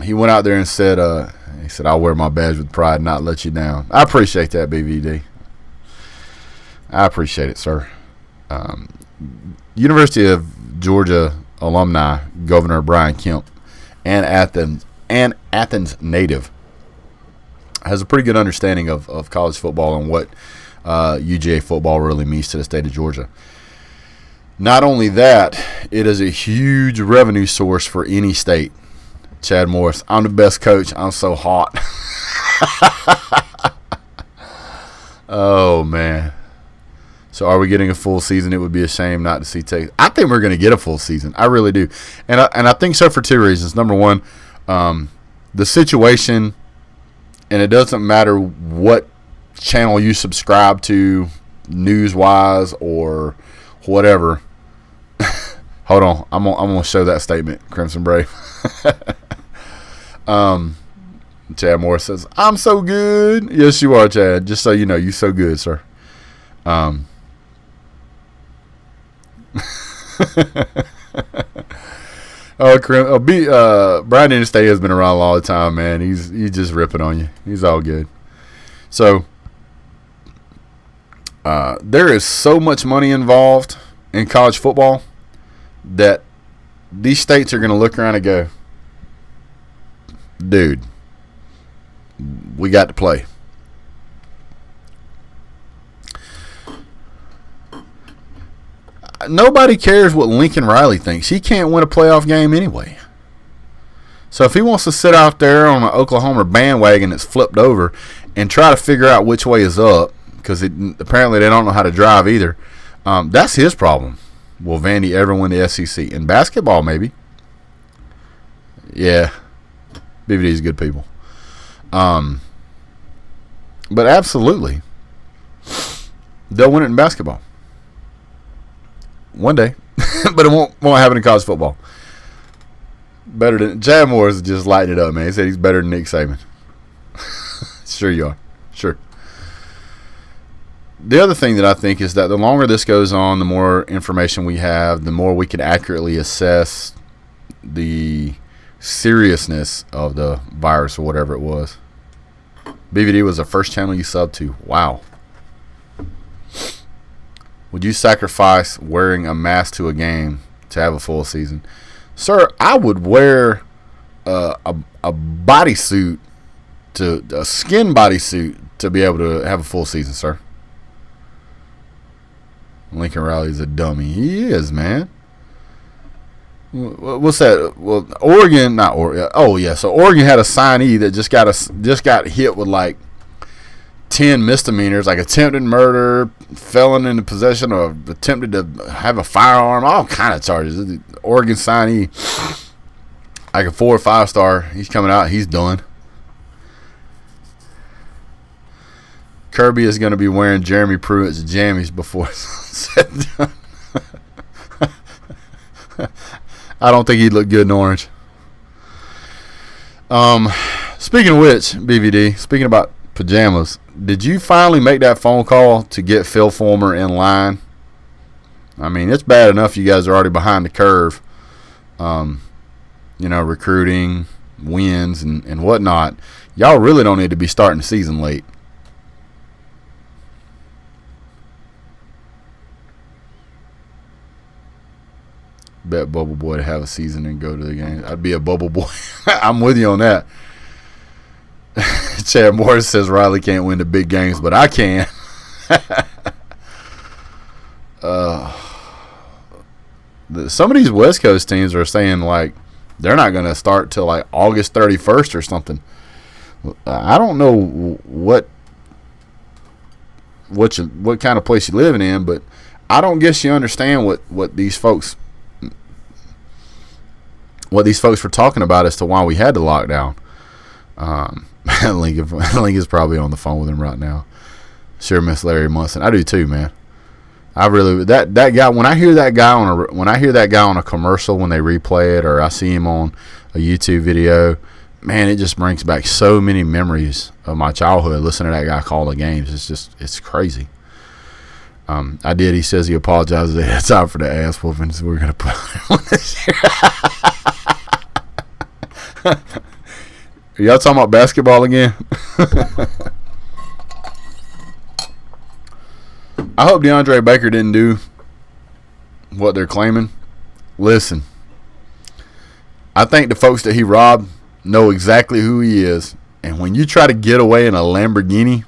He went out there and said, I'll wear my badge with pride and not let you down. I appreciate that, BVD. I appreciate it, sir. University of Georgia alumni Governor Brian Kemp and Athens native has a pretty good understanding of college football and what UGA football really means to the state of Georgia. Not only that, it is a huge revenue source for any state. Chad Morris, I'm the best coach. I'm so hot. Oh, man. So are we getting a full season? It would be a shame not to see Texas. I think we're going to get a full season. I really do. And I think so for two reasons. Number one, the situation, and it doesn't matter what channel you subscribe to, news-wise or whatever. Hold on. I'm gonna show that statement, Crimson Brave. Chad Morris says, I'm so good. Yes, you are, Chad. Just so you know, you're so good, sir. Brian Interstate has been around a long time, man. He's just ripping on you. He's all good. So there is so much money involved in college football that these states are going to look around and go, dude, we got to play. Nobody cares what Lincoln Riley thinks. He can't win a playoff game anyway. So if he wants to sit out there on an Oklahoma bandwagon that's flipped over and try to figure out which way is up, because apparently they don't know how to drive either, that's his problem. Will Vandy ever win the SEC? In basketball, maybe. Yeah. BVD's good people. But absolutely, they'll win it in basketball. One day. But it won't happen in college football. Better than Chad Moore is just lighting it up, man. He said he's better than Nick Saban. Sure you are. Sure. The other thing that I think is that the longer this goes on, the more information we have, the more we can accurately assess the seriousness of the virus or whatever it was. BVD was the first channel you subbed to. Wow. Would you sacrifice wearing a mask to a game to have a full season? Sir, I would wear a bodysuit, a skin bodysuit, to be able to have a full season, sir. Lincoln Riley's a dummy. He is, man. What's that? Well, Oregon, not Oregon. Oh yeah, so Oregon had a signee that just got hit with like 10 misdemeanors, like attempted murder, felon in the possession of, attempted to have a firearm, all kind of charges. The Oregon signee, like a 4 or 5 star. He's coming out. He's done. Kirby is going to be wearing Jeremy Pruitt's jammies before it's said and done. I don't think he'd look good in orange. Speaking of which, BVD, speaking about pajamas, did you finally make that phone call to get Phil Fulmer in line? I mean, it's bad enough you guys are already behind the curve. Recruiting, wins, and whatnot. Y'all really don't need to be starting the season late. Bet Bubble Boy to have a season and go to the game. I'd be a Bubble Boy. I'm with you on that. Chad Morris says Riley can't win the big games, but I can. Some of these West Coast teams are saying, like, they're not going to start till, like, August 31st or something. I don't know what what kind of place you're living in, but I don't guess you understand what these folks were talking about as to why we had the lockdown. Link is probably on the phone with him right now. Sure, miss Larry Munson. I do too, man. I really that guy. When I hear that guy on a commercial, when they replay it, or I see him on a YouTube video, man, it just brings back so many memories of my childhood. Listening to that guy call the games, it's crazy. He says he apologizes ahead of time for the ass whoopings we're gonna put on this year. Are y'all talking about basketball again? I hope DeAndre Baker didn't do what they're claiming. Listen, I think the folks that he robbed know exactly who he is, and when you try to get away in a Lamborghini,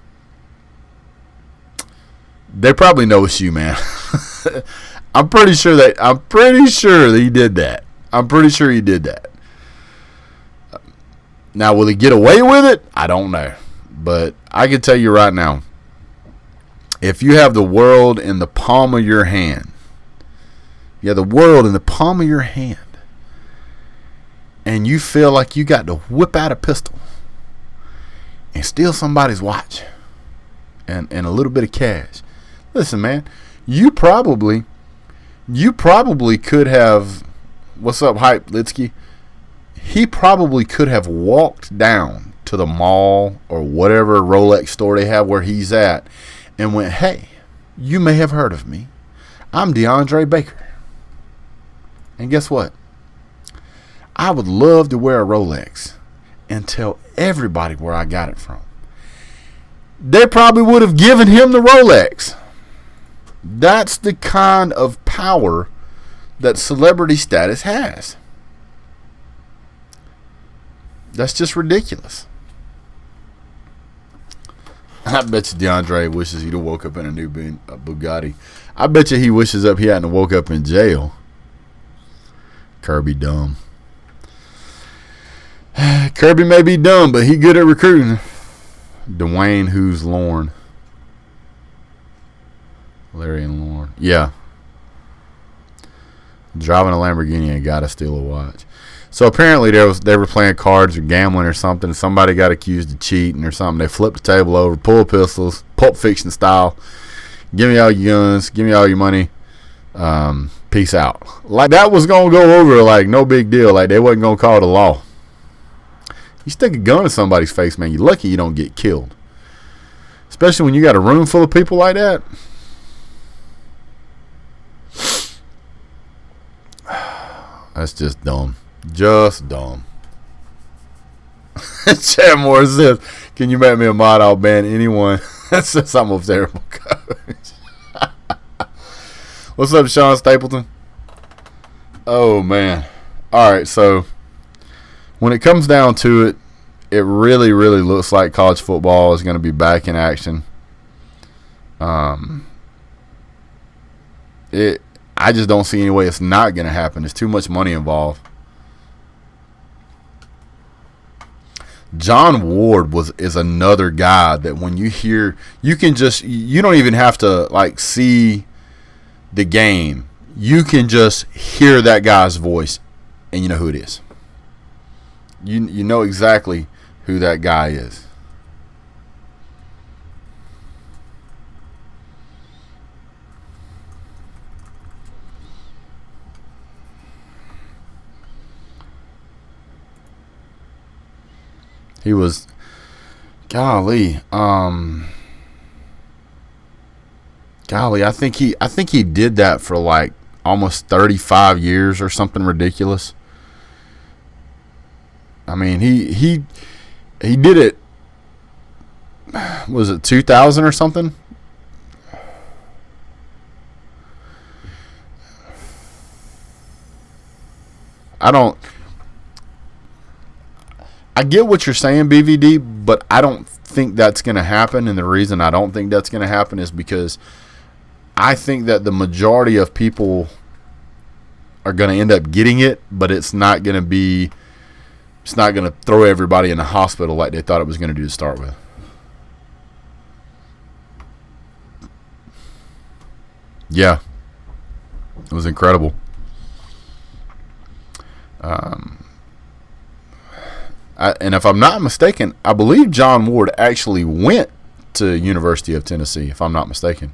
they probably know it's you, man. I'm pretty sure that he did that. I'm pretty sure he did that. Now, will he get away with it? I don't know. But I can tell you right now, if you have the world in the palm of your hand, and you feel like you got to whip out a pistol and steal somebody's watch and a little bit of cash. Listen, man, you probably could have, what's up, Hype Litsky? He probably could have walked down to the mall or whatever Rolex store they have where he's at and went, hey, you may have heard of me. I'm DeAndre Baker. And guess what? I would love to wear a Rolex and tell everybody where I got it from. They probably would have given him the Rolex. That's the kind of power that celebrity status has. That's just ridiculous. I bet you DeAndre wishes he'd have woke up in a new Bugatti. I bet you he wishes he hadn't woke up in jail. Kirby dumb. Kirby may be dumb, but he good at recruiting. Dwayne Who's Lorne. Larry and Lorne. Yeah. Driving a Lamborghini and gotta steal a watch. So apparently they were playing cards or gambling or something. Somebody got accused of cheating or something. They flipped the table over, pulled pistols, Pulp Fiction style. Give me all your guns. Give me all your money. Peace out. Like that was gonna go over like no big deal. Like they wasn't gonna call it a law. You stick a gun in somebody's face, man. You're lucky you don't get killed. Especially when you got a room full of people like that. That's just dumb. Just dumb. Chad Moore says, can you make me a mod? I'll ban anyone that says I'm a terrible coach. What's up, Sean Stapleton? Oh, man. All right, so when it comes down to it, it really, really looks like college football is going to be back in action. I just don't see any way it's not going to happen. There's too much money involved. John Ward is another guy that when you hear, you don't even have to like see the game. You can just hear that guy's voice and you know who it is. You know exactly who that guy is. He was, golly, I think he did that for like almost 35 years or something ridiculous. I mean, he did it. Was it 2000 or something? I get what you're saying, BVD, but I don't think that's going to happen. And the reason I don't think that's going to happen is because I think that the majority of people are going to end up getting it, but it's not going to throw everybody in the hospital like they thought it was going to do to start with. Yeah, it was incredible. And if I'm not mistaken, I believe John Ward actually went to University of Tennessee, if I'm not mistaken.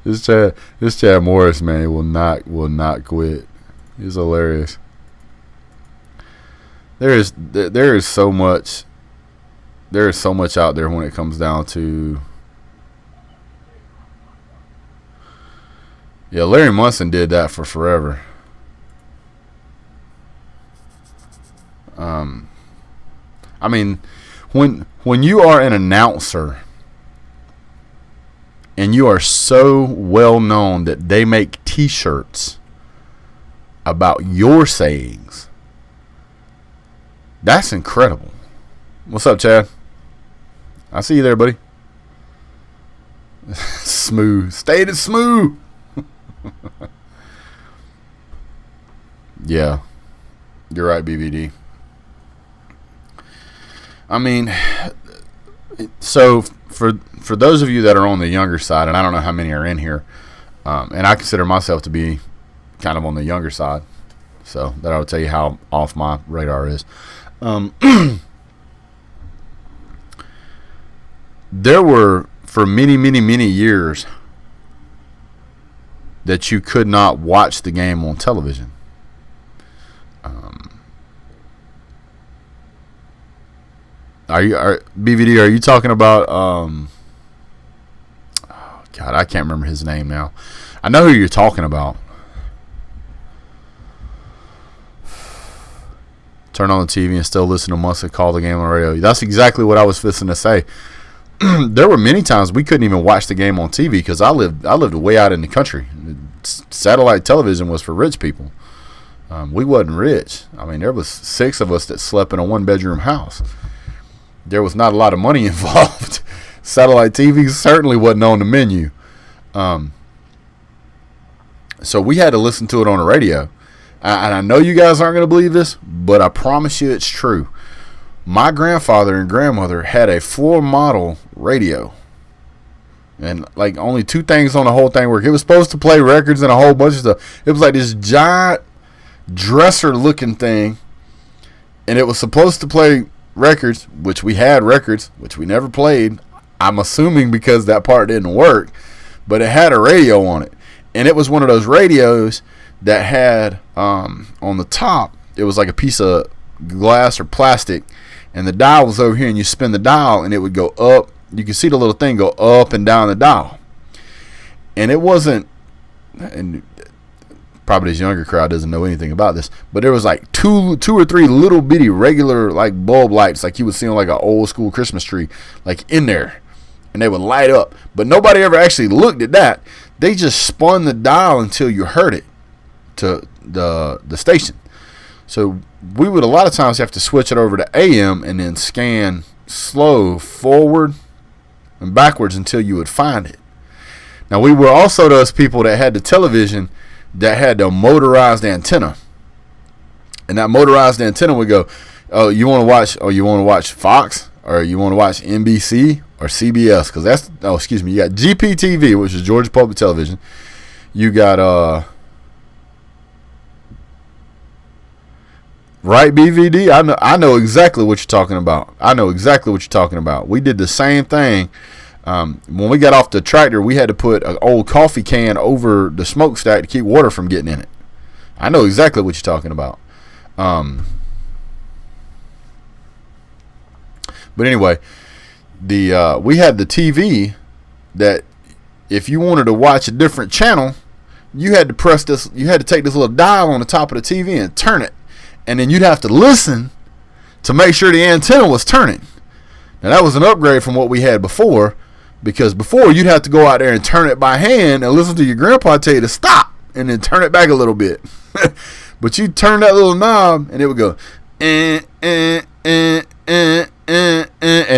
This Chad Morris, man, he will not quit. He's hilarious. There is so much out there when it comes down to. Yeah, Larry Munson did that for forever. I mean, when you are an announcer and you are so well known that they make T-shirts about your sayings, that's incredible. What's up, Chad? I see you there, buddy. Smooth. Stayed it smooth. Yeah, you're right, BVD. I mean, so for those of you that are on the younger side, and I don't know how many are in here, and I consider myself to be kind of on the younger side, so that I would tell you how off my radar is. There were, for many, many, many years, that you could not watch the game on television. BVD, are you talking about oh God, I can't remember his name now. I know who you're talking about. Turn on the TV and still listen to Munson call the game on the radio. That's exactly what I was fixing to say. There were many times we couldn't even watch the game on TV because I lived way out in the country. Satellite television was for rich people. We wasn't rich. I mean, there was 6 of us that slept in a 1-bedroom house. There was not a lot of money involved. Satellite TV certainly wasn't on the menu. So we had to listen to it on the radio. And I know you guys aren't going to believe this, but I promise you it's true. My grandfather and grandmother had a floor model radio. And like only 2 things on the whole thing work. It was supposed to play records and a whole bunch of stuff. It was like this giant dresser looking thing. And it was supposed to play records, which we had records, which we never played. I'm assuming because that part didn't work. But it had a radio on it. And it was one of those radios that had on the top, it was like a piece of glass or plastic. And the dial was over here, and you spin the dial, and it would go up. You could see the little thing go up and down the dial. And it wasn't, and probably this younger crowd doesn't know anything about this, but there was like two or three little bitty regular like bulb lights like you would see on like an old school Christmas tree, like in there. And they would light up. But nobody ever actually looked at that. They just spun the dial until you heard it to the station. So we would a lot of times have to switch it over to AM and then scan slow forward and backwards until you would find it. Now we were also those people that had the television that had the motorized antenna. And that motorized antenna would go, oh, you want to watch Fox, or you want to watch NBC or CBS? Because that's, you got GPTV, which is Georgia Public Television. You got right, BVD? I know exactly what you're talking about. We did the same thing. When we got off the tractor, we had to put an old coffee can over the smokestack to keep water from getting in it. I know exactly what you're talking about. But anyway, we had the TV that if you wanted to watch a different channel, you had to press this. You had to take this little dial on the top of the TV and turn it. And then you'd have to listen to make sure the antenna was turning. Now, that was an upgrade from what we had before, because before you'd have to go out there and turn it by hand and listen to your grandpa tell you to stop and then turn it back a little bit. But you'd turn that little knob and it would go, and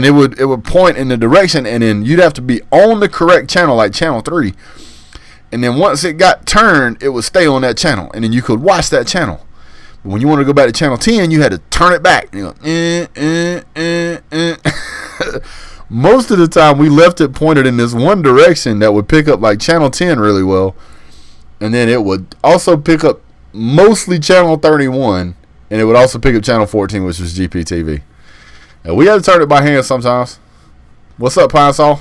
it would point in the direction, and then you'd have to be on the correct channel, like channel 3. And then once it got turned, it would stay on that channel, and then you could watch that channel. But when you want to go back to channel 10, you had to turn it back. You know, Most of the time, we left it pointed in this one direction that would pick up like channel 10 really well, and then it would also pick up mostly channel 31, and it would also pick up channel 14, which was GPTV. And we had to turn it by hand sometimes. What's up, Pine Saw?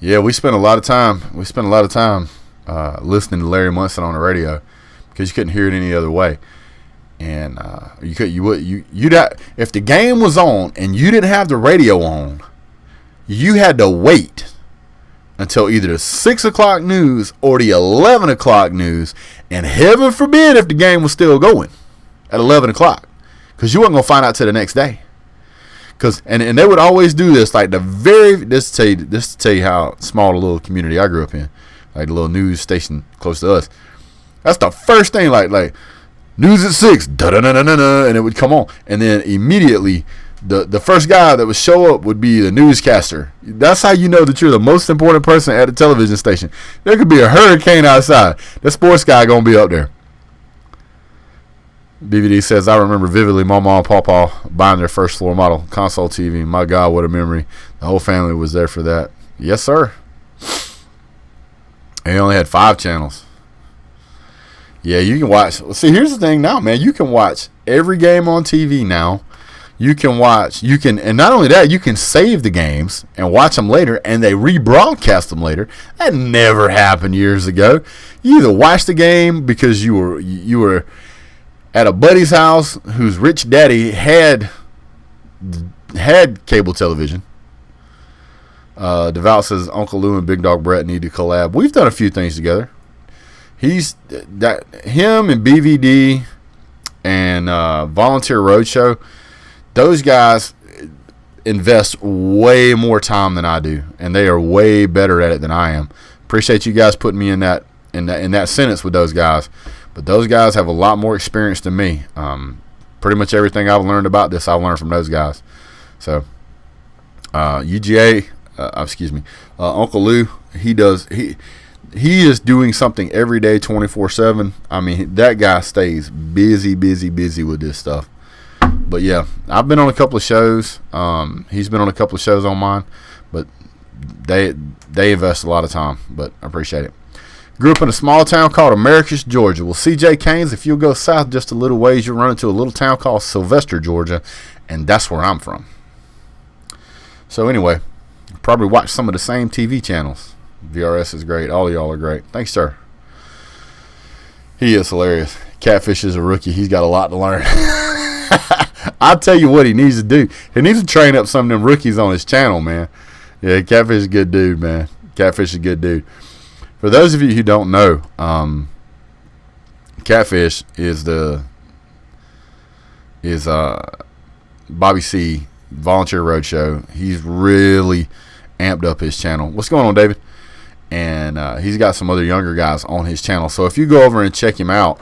Yeah, we spent a lot of time. Listening to Larry Munson on the radio because you couldn't hear it any other way. And you'd if the game was on and you didn't have the radio on, you had to wait until either the 6 o'clock news or the 11 o'clock news, and heaven forbid if the game was still going at 11 o'clock, because you weren't gonna find out till the next day. And they would always do this, like this to tell you how small the little community I grew up in, like the little news station close to us. That's the first thing, like news at 6, da-da-da-da-da, and it would come on, and then immediately the first guy that would show up would be the newscaster. That's how you know that you're the most important person at the television station. There could be a hurricane outside. The sports guy gonna be up there. BVD says, I remember vividly Mama and Pawpaw buying their first floor model console TV. My God, what a memory. The whole family was there for that. Yes, sir. And he only had 5 channels. Yeah, you can watch. See, here's the thing now, man. You can watch every game on TV now. And not only that, you can save the games and watch them later, and they rebroadcast them later. That never happened years ago. You either watched the game because you were at a buddy's house whose rich daddy had cable television. Devout says Uncle Lou and Big Dog Brett need to collab. We've done a few things together. Him and BVD and Volunteer Roadshow, those guys invest way more time than I do, and they are way better at it than I am. Appreciate you guys putting me in that sentence with those guys. But those guys have a lot more experience than me. Pretty much everything I've learned about this, I've learned from those guys. So, UGA, Uncle Lou, he is doing something every day, 24/7. I mean, that guy stays busy with this stuff. But yeah, I've been on a couple of shows. He's been on a couple of shows on mine, but they invest a lot of time. But I appreciate it. Grew up in a small town called Americus, Georgia. Well, CJ Canes, if you'll go south just a little ways, you'll run into a little town called Sylvester, Georgia, and that's where I'm from. So anyway, probably watch some of the same TV channels. VRS is great. All of y'all are great. Thanks, sir. He is hilarious. Catfish is a rookie. He's got a lot to learn. I'll tell you what he needs to do. He needs to train up some of them rookies on his channel, man. Yeah, Catfish is a good dude, man. Catfish is a good dude. For those of you who don't know, Catfish is Bobby C. Volunteer Roadshow. He's really amped up his channel. What's going on, David? And he's got some other younger guys on his channel. So if you go over and check him out,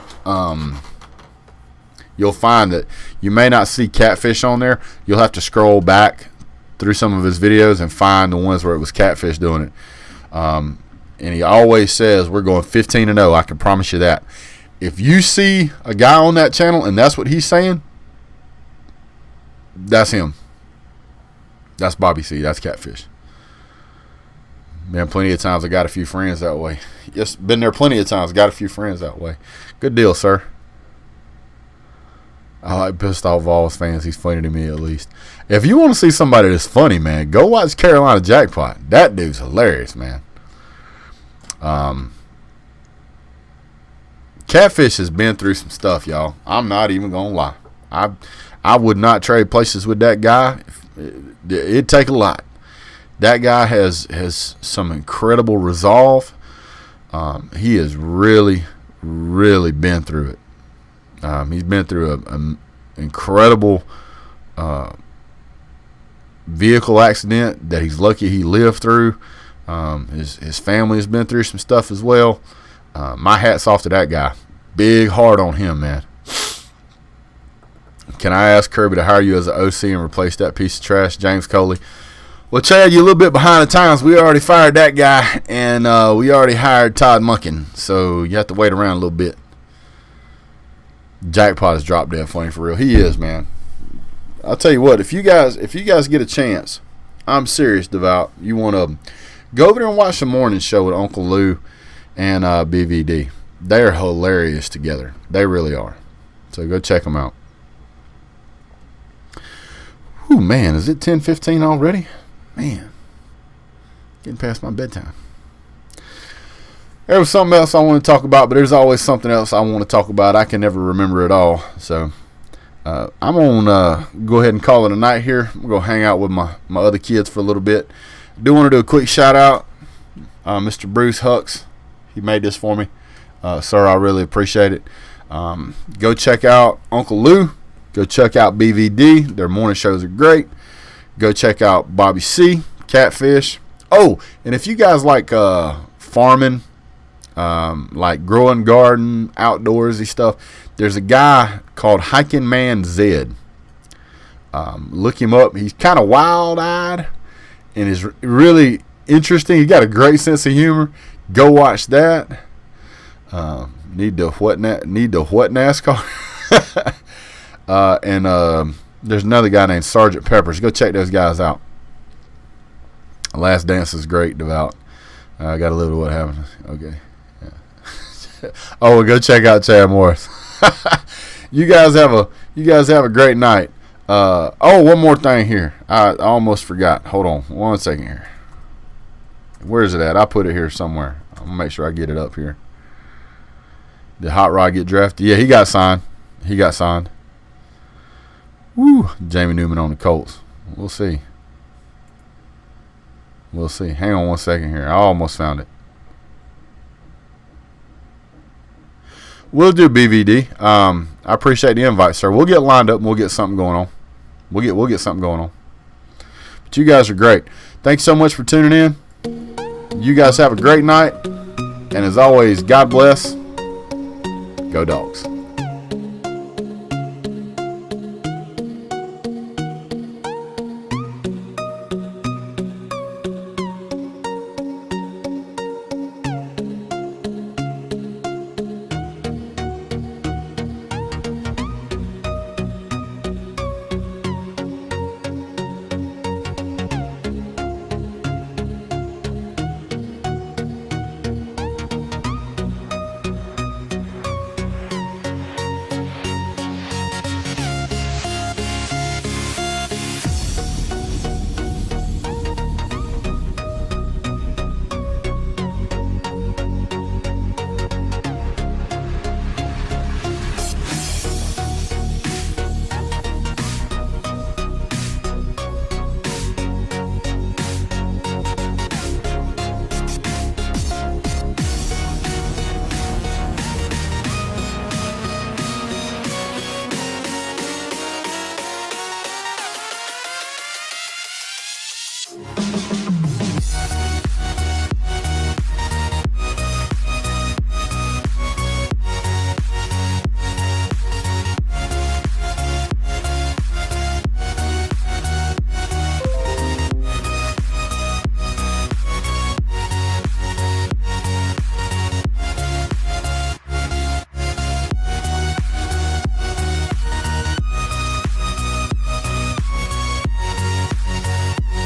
you'll find that you may not see Catfish on there. You'll have to scroll back through some of his videos and find the ones where it was Catfish doing it. And he always says, we're going 15-0. I can promise you that. If you see a guy on that channel and that's what he's saying, that's him. That's Bobby C. That's Catfish. Man, plenty of times I got a few friends that way. Yes, been there plenty of times. Got a few friends that way. Good deal, sir. I like pissed off Vols fans. He's funny to me, at least. If you want to see somebody that's funny, man, go watch Carolina Jackpot. That dude's hilarious, man. Catfish has been through some stuff, y'all. I'm not even gonna lie. I would not trade places with that guy. It'd take a lot. That guy has some incredible resolve. He has really been through it. He's been through an incredible vehicle accident that he's lucky he lived through. His family has been through some stuff as well. My hat's off to that guy. Big heart on him, man. Can I ask Kirby to hire you as an OC and replace that piece of trash, James Coley? Well, Chad, you're a little bit behind the times. We already fired that guy, and we already hired Todd Munkin, so you have to wait around a little bit. Jackpot is drop dead funny for real. He is, man. I'll tell you what, if you guys get a chance, I'm serious, Devout. You want to go over there and watch the morning show with Uncle Lou and BVD. They're hilarious together. They really are. So go check them out. Ooh, man, is it 10:15 already? Man, getting past my bedtime. There was something else I want to talk about, but there's always something else I want to talk about. I can never remember it all. So I'm going to go ahead and call it a night here. I'm going to hang out with my other kids for a little bit. I do want to do a quick shout out. Mr. Bruce Hucks, he made this for me. Sir, I really appreciate it. Go check out Uncle Lou. Go check out BVD. Their morning shows are great. Go check out Bobby C, Catfish. Oh, and if you guys like farming, like growing garden, outdoorsy stuff, there's a guy called Hiking Man Zed. Look him up. He's kind of wild-eyed and is really interesting. He's got a great sense of humor. Go watch that. Need the what NASCAR? And there's another guy named Sergeant Peppers. Go check those guys out. Last Dance is great, Devout. I got a little of what happened. Okay. Yeah. Oh, well, go check out Chad Morris. You guys have a great night. Oh, one more thing here. I almost forgot. Hold on 1 second here. Where is it at? I put it here somewhere. I'm gonna make sure I get it up here. Did Hot Rod get drafted? Yeah, he got signed. Woo! Jamie Newman on the Colts. We'll see. Hang on 1 second here. I almost found it. We'll do BVD. I appreciate the invite, sir. We'll get lined up and we'll get something going on. We'll get something going on. But you guys are great. Thanks so much for tuning in. You guys have a great night. And as always, God bless. Go Dogs.